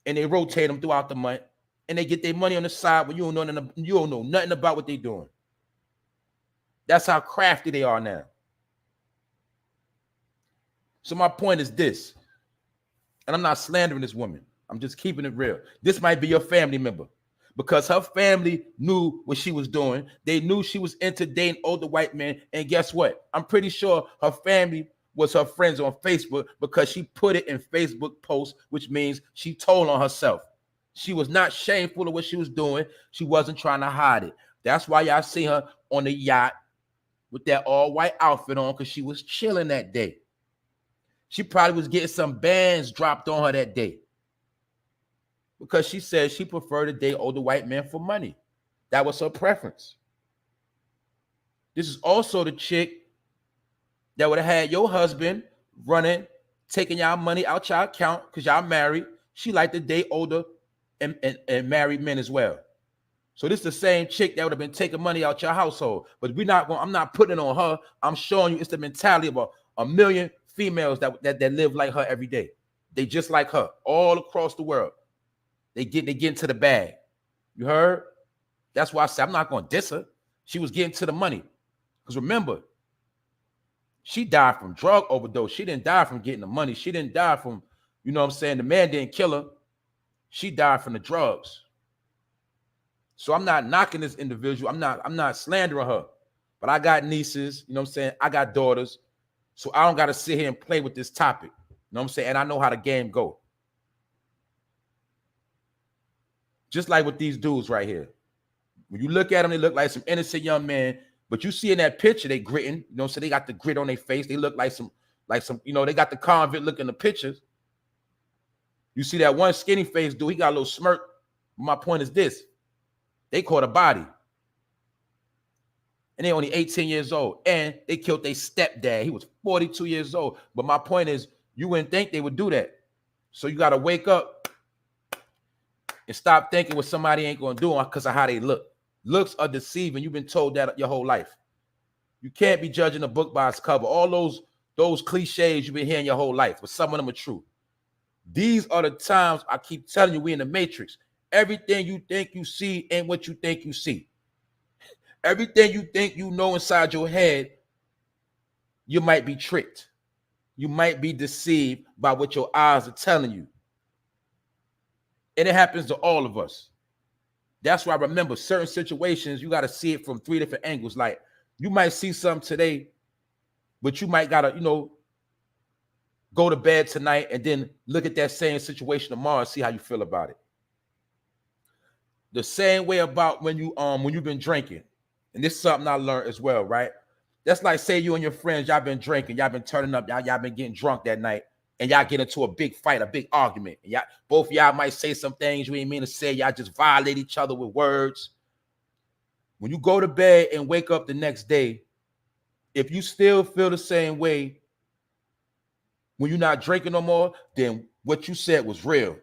and they rotate them throughout the month, and they get their money on the side when you don't know nothing about what they're doing. That's how crafty they are now. So my point is this, and I'm not slandering this woman. I'm just keeping it real. This might be your family member because her family knew what she was doing. They knew she was into dating older white men. And guess what? I'm pretty sure her family was her friends on Facebook because she put it in Facebook posts, which means she told on herself. She was not shameful of what she was doing. She wasn't trying to hide it. That's why y'all see her on the yacht with that all-white outfit on, because she was chilling that day. She probably was getting some bands dropped on her that day, because she said she preferred to date older white men for money. That was her preference. This is also the chick that would have had your husband running, taking y'all money out y'all account because y'all married. She like to date older and married men as well. So this is the same chick that would have been taking money out your household. But I'm not putting it on her. I'm showing you it's the mentality of a million females that live like her every day. They just like her all across the world. They get into the bag. You heard? That's why I said I'm not going to diss her. She was getting to the money. Because remember, she died from drug overdose. She didn't die from getting the money. She didn't die from, you know what I'm saying? The man didn't kill her. She died from the drugs. So I'm not knocking this individual. I'm not slandering her. But I got nieces, you know what I'm saying? I got daughters. So I don't got to sit here and play with this topic. You know what I'm saying? And I know how the game go. Just like with these dudes right here. When you look at them, they look like some innocent young men. But you see in that picture, they gritting. You know, so they got the grit on their face. They look like some, you know, they got the convict look in the pictures. You see that one skinny face dude, he got a little smirk. My point is this. They caught a body. And they're only 18 years old. And they killed their stepdad. He was 42 years old. But my point is, you wouldn't think they would do that. So you got to wake up and stop thinking what somebody ain't going to do because of how they look. Looks are deceiving. You've been told that your whole life. You can't be judging a book by its cover. All those cliches you've been hearing your whole life, but some of them are true. These are the times I keep telling you we in the matrix. Everything you think you see ain't what you think you see. Everything you think you know inside your head, you might be tricked. You might be deceived by what your eyes are telling you. And it happens to all of us. That's why I remember certain situations, you got to see it from 3 different angles. Like you might see something today, but you might got to, you know, go to bed tonight and then look at that same situation tomorrow and see how you feel about it. The same way about when you've been drinking. And this is something I learned as well, right? That's like say you and your friends, y'all been drinking, y'all been turning up, y'all been getting drunk that night. And y'all get into a big fight, a big argument. And both of y'all might say some things you ain't mean to say. Y'all just violate each other with words. When you go to bed and wake up the next day, if you still feel the same way when you're not drinking no more, then what you said was real.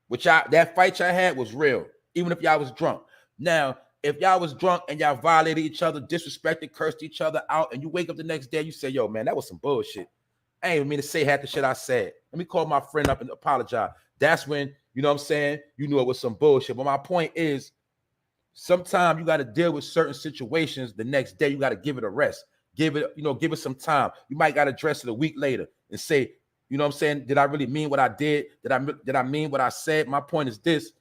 That fight y'all had was real, even if y'all was drunk. Now, if y'all was drunk and y'all violated each other, disrespected, cursed each other out, and you wake up the next day, you say, yo, man, that was some bullshit. I ain't even mean to say half the shit I said. Let me call my friend up and apologize. That's when, you know what I'm saying, you knew it was some bullshit. But my point is, sometimes you got to deal with certain situations. The next day, you got to give it a rest. Give it some time. You might got to address it a week later and say, you know what I'm saying, did I really mean what I did? Did I mean what I said? My point is this.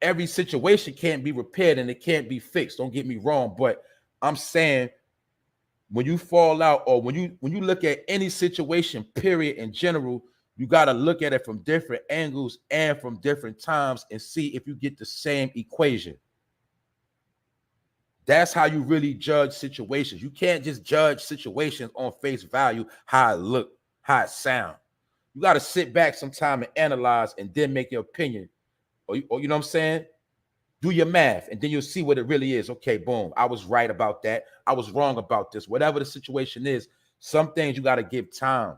Every situation can't be repaired and it can't be fixed. Don't get me wrong. But I'm saying, when you fall out or when you look at any situation, period, in general, you got to look at it from different angles and from different times and see if you get the same equation. That's how you really judge situations. You can't just judge situations on face value, how it look, how it sound. You got to sit back sometime and analyze and then make your opinion. Or you know what I'm saying? Do your math, and then you'll see what it really is. Okay, boom. I was right about that. I was wrong about this. Whatever the situation is, some things you got to give time.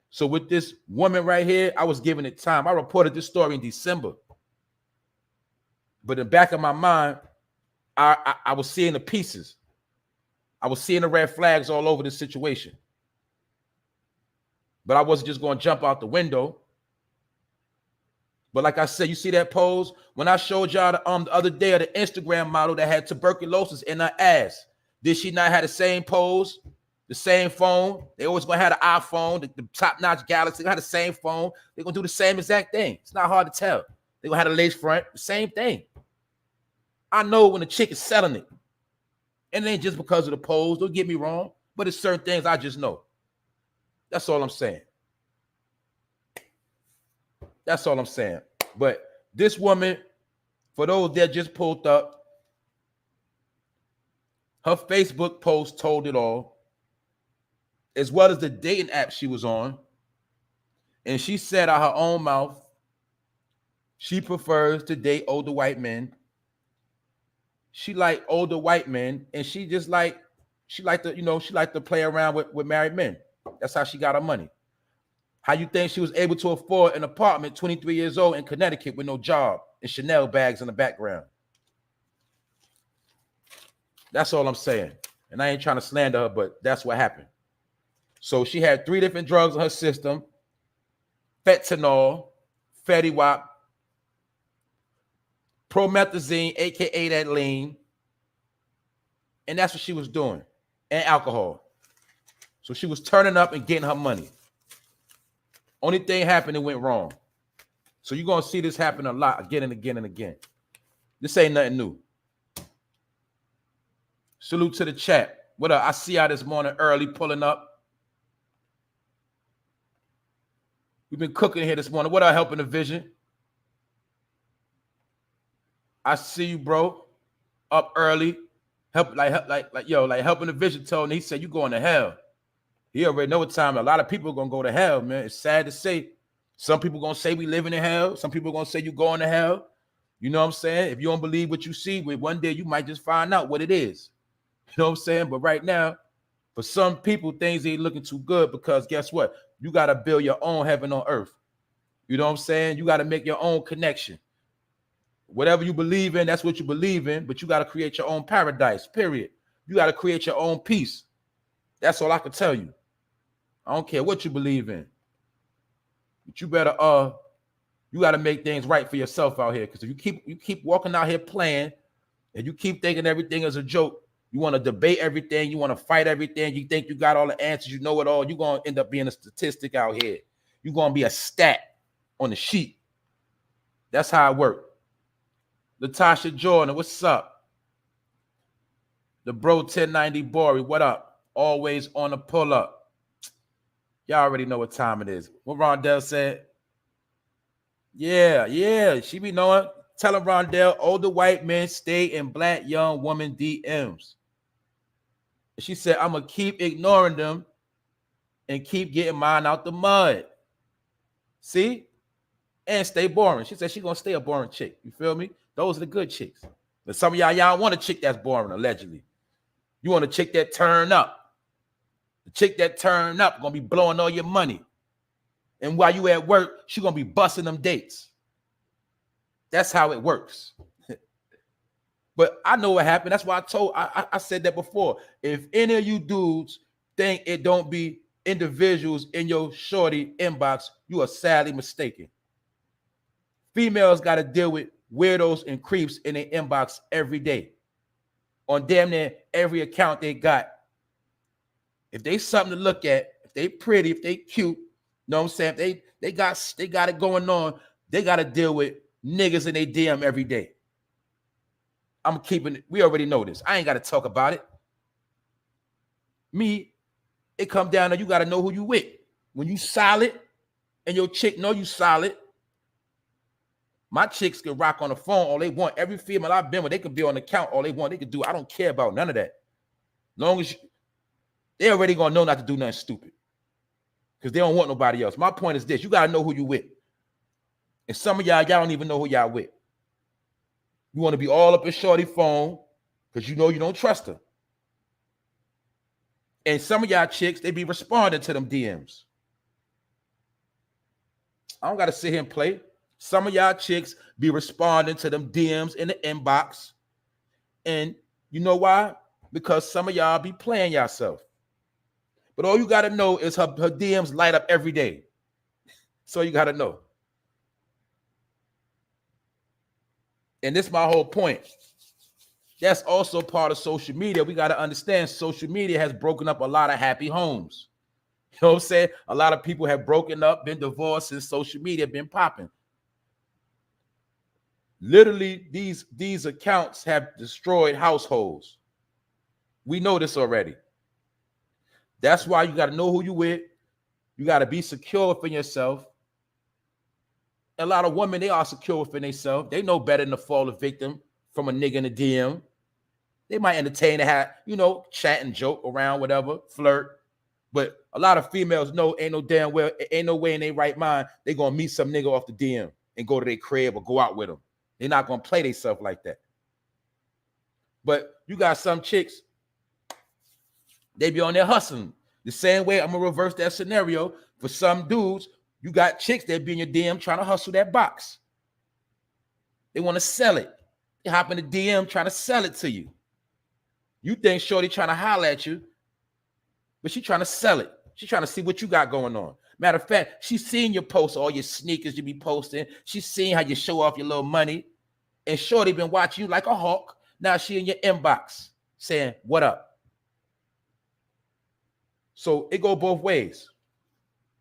So with this woman right here, I was giving it time. I reported this story in December. But in the back of my mind, I was seeing the pieces. I was seeing the red flags all over this situation. But I wasn't just going to jump out the window. But like I said, you see that pose? When I showed y'all the other day of the Instagram model that had tuberculosis in her ass, did she not have the same pose, the same phone? They always going to have the iPhone, the top-notch Galaxy. They have the same phone. They're going to do the same exact thing. It's not hard to tell. They're going to have the lace front, the same thing. I know when the chick is selling it. And it ain't just because of the pose. Don't get me wrong. But it's certain things I just know. That's all I'm saying. That's all I'm saying. But this woman, for those that just pulled up, her Facebook post told it all, as well as the dating app she was on. And she said out her own mouth, she prefers to date older white men. She like older white men, and she just like She liked to, she liked to play around with married men. That's how she got her money. How you think she was able to afford an apartment, 23 years old in Connecticut with no job and Chanel bags in the background? That's all I'm saying. And I ain't trying to slander her, but that's what happened. So she had 3 different drugs in her system: fentanyl, Fetty Wap, promethazine, aka that lean, and that's what she was doing, and alcohol. So she was turning up and getting her money. Only thing happened, it went wrong. So you're gonna see this happen a lot, again and again and again. This ain't nothing new. Salute to the chat. What up? I see y'all this morning early pulling up. We've been cooking here this morning. What up, Helping the Vision? I see you, bro. Up early. Helping the Vision told me, he said, you going to hell. He already know what time. A lot of people are gonna go to hell, man. It's sad to say. Some people gonna say we living in hell. Some people gonna say you going to hell. You know what I'm saying? If you don't believe what you see, one day you might just find out what it is. You know what I'm saying? But right now, for some people, things ain't looking too good, because guess what? You got to build your own heaven on earth. You know what I'm saying? You got to make your own connection. Whatever you believe in, that's what you believe in, but you got to create your own paradise, period. You got to create your own peace. That's all I can tell you. I don't care what you believe in. But you better, you got to make things right for yourself out here, because if you keep walking out here playing and you keep thinking everything is a joke, you want to debate everything, you want to fight everything, you think you got all the answers, you know it all, you're going to end up being a statistic out here. You're going to be a stat on the sheet. That's how it works. Latasha Jordan, what's up? The bro 1090 Bori, what up? Always on the pull up. Y'all already know what time it is. What Rondell said? Yeah, she be knowing. Tell him, Rondell, older white men stay in black young woman DMs. She said, I'm going to keep ignoring them and keep getting mine out the mud. See? And stay boring. She said she's going to stay a boring chick. You feel me? Those are the good chicks. But some of y'all want a chick that's boring, allegedly. You want a chick that turn up. The chick that turn up going to be blowing all your money. And while you at work, she going to be busting them dates. That's how it works. But I know what happened. That's why I said that before. If any of you dudes think it don't be individuals in your shorty inbox, you are sadly mistaken. Females got to deal with weirdos and creeps in their inbox every day. On damn near every account they got. If they something to look at, if they pretty, if they cute, know what I'm saying? If they got it going on, they got to deal with niggas in their DM every day. I'm keeping it. We already know this. I ain't got to talk about it. Me, it come down to you got to know who you with. When you solid and your chick know you solid, my chicks can rock on the phone all they want. Every female I've been with, they can be on the count all they want. They can do. I don't care about none of that. Long as they already gonna know not to do nothing stupid, because they don't want nobody else. My point is this: you gotta know who you with. And some of y'all don't even know who y'all with. You want to be all up in shorty phone because you know you don't trust her. And some of y'all chicks, they be responding to them DMs. I don't got to sit here and play. Some of y'all chicks be responding to them DMs in the inbox. And you know why? Because some of y'all be playing yourself. But all you got to know is her DMs light up every day. So you got to know. And this is my whole point. That's also part of social media. We got to understand social media has broken up a lot of happy homes. You know what I'm saying? A lot of people have broken up, been divorced since social media been popping. Literally, these accounts have destroyed households. We know this already. That's why you got to know who you with. You got to be secure within yourself. A lot of women, they are secure within themselves. They know better than to fall a victim from a nigga in a DM. They might entertain and have, chat and joke around, whatever, flirt. But a lot of females know ain't no damn well, ain't no way in their right mind they gonna meet some nigga off the DM and go to their crib or go out with them. They're not gonna play themselves like that. But you got some chicks, They be on there hustling. The same way I'm going to reverse that scenario. For some dudes, you got chicks that be in your DM trying to hustle that box. They want to sell it. They hop in the DM trying to sell it to you. You think shorty trying to holler at you, but she trying to sell it. She trying to see what you got going on. Matter of fact, she's seen your posts, all your sneakers you be posting. She's seen how you show off your little money. And shorty been watching you like a hawk. Now she in your inbox saying, what up? So it go both ways.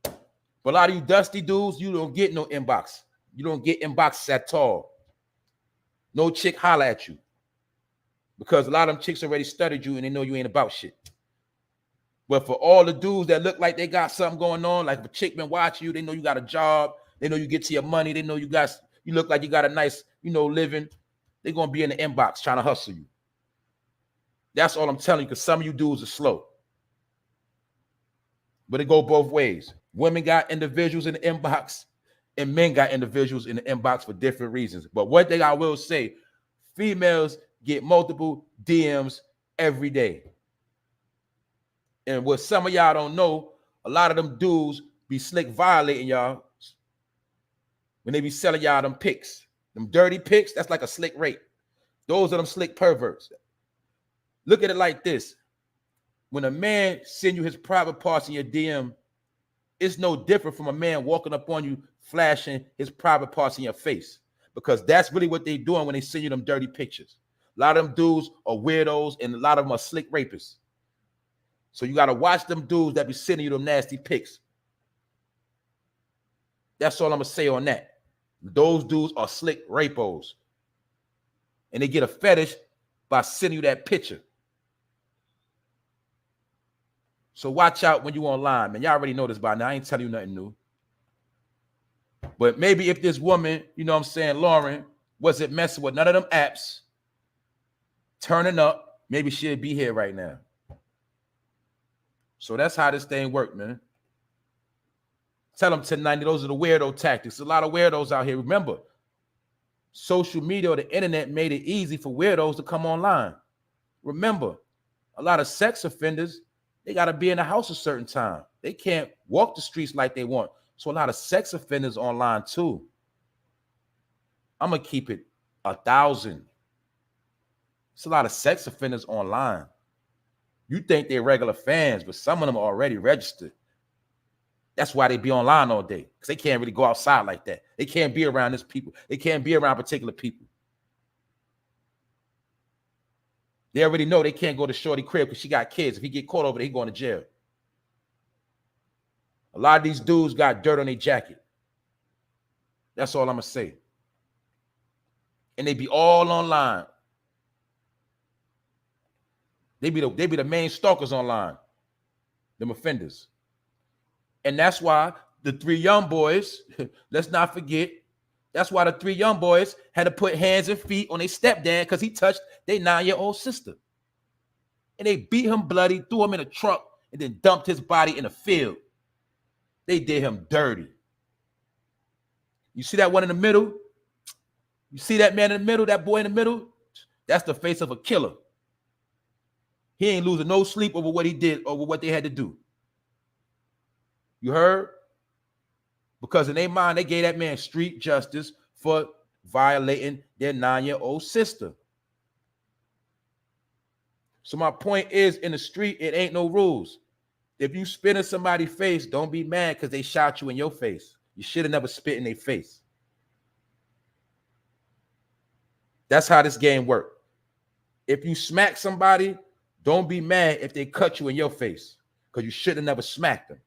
But a lot of you dusty dudes, you don't get no inbox. You don't get inboxes at all. No chick holler at you. Because a lot of them chicks already studied you and they know you ain't about shit. But for all the dudes that look like they got something going on, like if a chick been watching you, they know you got a job, they know you get to your money, they know you look like you got a nice, living, they're gonna be in the inbox trying to hustle you. That's all I'm telling you, because some of you dudes are slow. But it go both ways. Women got individuals in the inbox, and men got individuals in the inbox for different reasons. But one thing I will say, females get multiple DMs every day. And what some of y'all don't know, a lot of them dudes be slick violating y'all when they be selling y'all them pics. Them dirty pics, that's like a slick rape. Those are them slick perverts. Look at it like this. When a man send you his private parts in your DM, it's no different from a man walking up on you, flashing his private parts in your face. Because that's really what they doing when they send you them dirty pictures. A lot of them dudes are weirdos, and a lot of them are slick rapists. So you got to watch them dudes that be sending you them nasty pics. That's all I'm going to say on that. Those dudes are slick rapos. And they get a fetish by sending you that picture. So watch out when you online, man. Y'all already know this by now. I ain't telling you nothing new. But maybe if this woman, Lauren, wasn't messing with none of them apps, turning up, maybe she'd be here right now. So that's how this thing worked, man. Tell them 1090, those are the weirdo tactics. A lot of weirdos out here. Remember, social media or the internet made it easy for weirdos to come online. Remember, a lot of sex offenders, they got to be in the house a certain time. They can't walk the streets like they want. So a lot of sex offenders online too. I'm going to keep it 1,000. It's a lot of sex offenders online. You think they're regular fans, but some of them are already registered. That's why they be online all day, because they can't really go outside like that. They can't be around this people. They can't be around particular people. They already know they can't go to shorty crib because she got kids. If he get caught over there, he going to jail. A lot of these dudes got dirt on their jacket. That's all I'm going to say. And they be all online. They be the main stalkers online, them offenders. And that's why the 3 young boys, let's not forget, that's why the 3 young boys had to put hands and feet on their stepdad because he touched their 9-year-old sister. And they beat him bloody, threw him in a truck, and then dumped his body in a field. They did him dirty. You see that one in the middle? You see that man in the middle, that boy in the middle? That's the face of a killer. He ain't losing no sleep over what he did, over what they had to do. You heard? Because in their mind, they gave that man street justice for violating their 9-year-old sister. So my point is, in the street, it ain't no rules. If you spit in somebody's face, don't be mad because they shot you in your face. You should have never spit in their face. That's how this game works. If you smack somebody, don't be mad if they cut you in your face because you should have never smacked them.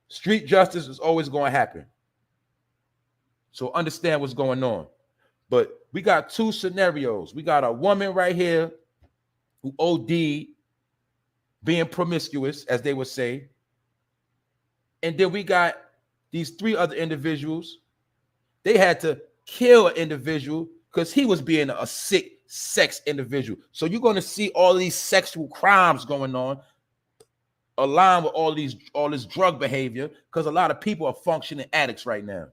Street justice is always going to happen. So understand what's going on. But we got 2 scenarios. We got a woman right here who OD'd being promiscuous, as they would say. And then we got these 3 other individuals. They had to kill an individual because he was being a sick sex individual. So you're going to see all these sexual crimes going on aligned with all this drug behavior because a lot of people are functioning addicts right now.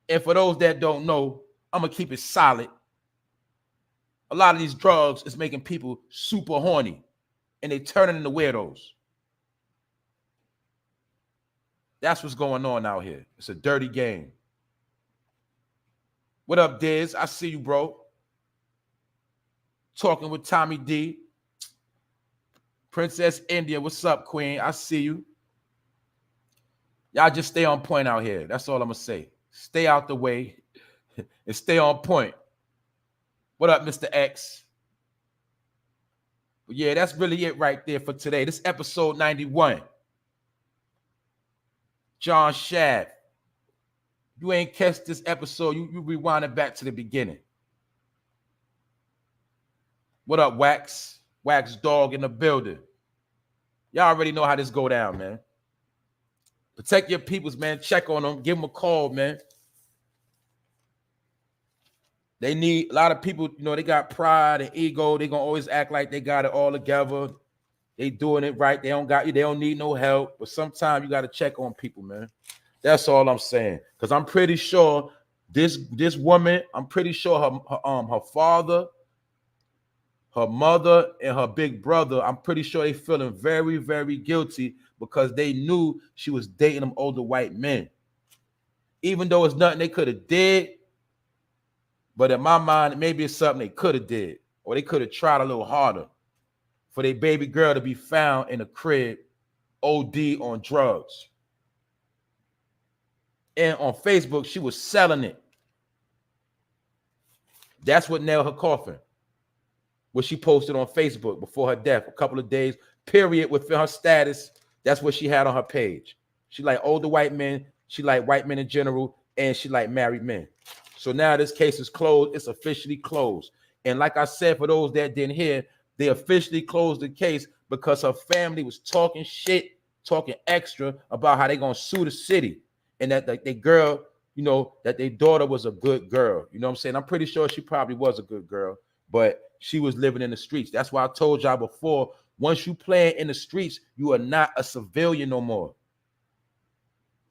And for those that don't know, I'm going to keep it solid. A lot of these drugs is making people super horny. and they turning into weirdos. That's what's going on out here. It's a dirty game. What up, Diz? I see you, bro. Talking with Tommy D. Princess India, what's up, Queen? I see you. Y'all just stay on point out here. That's all I'm going to say. Stay out the way and stay on point. What up, Mr. X? But yeah, that's really it right there for today. This episode 91. John Shaft. You ain't catch this episode. You rewind it back to the beginning. What up, Wax? Wax Dog in the building. Y'all already know how this go down, man. Protect your peoples, man. Check on them. Give them a call, man. They need a lot of people, you know, they got pride and ego. They gonna always act like they got it all together. They doing it right. They don't got you. They don't need no help. But sometimes you got to check on people, man. That's all I'm saying. Because I'm pretty sure this woman, I'm pretty sure her father, her mother, and her big brother, I'm pretty sure they feeling very, very guilty because they knew she was dating them older white men. Even though it's nothing they could have did, but in my mind, maybe it's something they could have did, or they could have tried a little harder for their baby girl to be found in a crib, OD on drugs. And on Facebook, she was selling it. That's what nailed her coffin. What she posted on Facebook before her death, a couple of days, period, within her status. That's what she had on her page. She like older white men. She like white men in general, and she like married men. So now this case is closed. It's officially closed. And like I said, for those that didn't hear, they officially closed the case because her family was talking shit, talking extra about how they gonna sue the city, and that the girl, you know, that their daughter was a good girl. You know what I'm saying? I'm pretty sure she probably was a good girl, but she was living in the streets. That's why I told y'all before, once you play in the streets, you are not a civilian no more.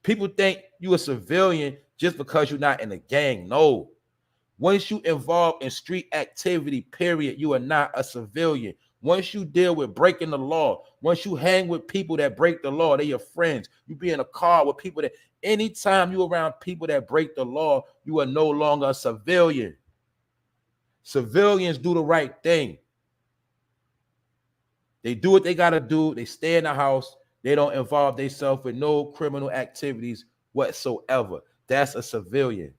People think you a civilian just because you're not in a gang. No. Once you involve in street activity, period, you are not a civilian. Once you deal with breaking the law, once you hang with people that break the law, they're your friends. You be in a car with people that, anytime you around people that break the law, you are no longer a civilian. Civilians do the right thing. They do what they got to do. They stay in the house. They don't involve themselves with no criminal activities whatsoever. That's a civilian.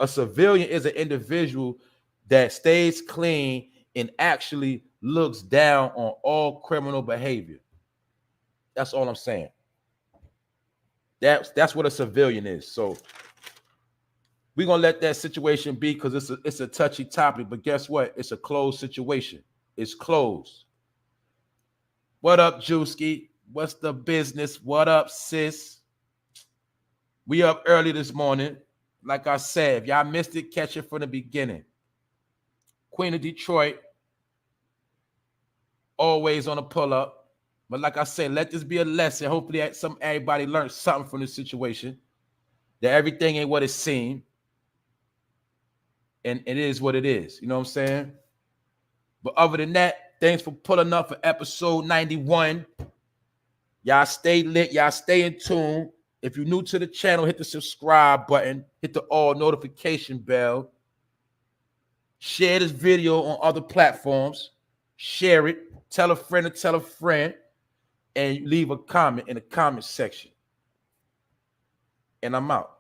A civilian is an individual that stays clean and actually looks down on all criminal behavior. That's all I'm saying. That's what a civilian is. So we're gonna let that situation be because it's a touchy topic. But guess what? It's a closed situation. It's closed. What up, Juicy? What's the business? What up, sis? We up early this morning. Like I said, if y'all missed it, catch it from the beginning. Queen of Detroit, always on a pull-up. But like I said, let this be a lesson. Hopefully everybody learned something from this situation. That everything ain't what it seemed. And it is what it is. You know what I'm saying? But other than that, thanks for pulling up for episode 91. Y'all stay lit. Y'all stay in tune. If you're new to the channel, hit the subscribe button. Hit the all notification bell. Share this video on other platforms. Share it. Tell a friend to tell a friend. And leave a comment in the comment section. And I'm out.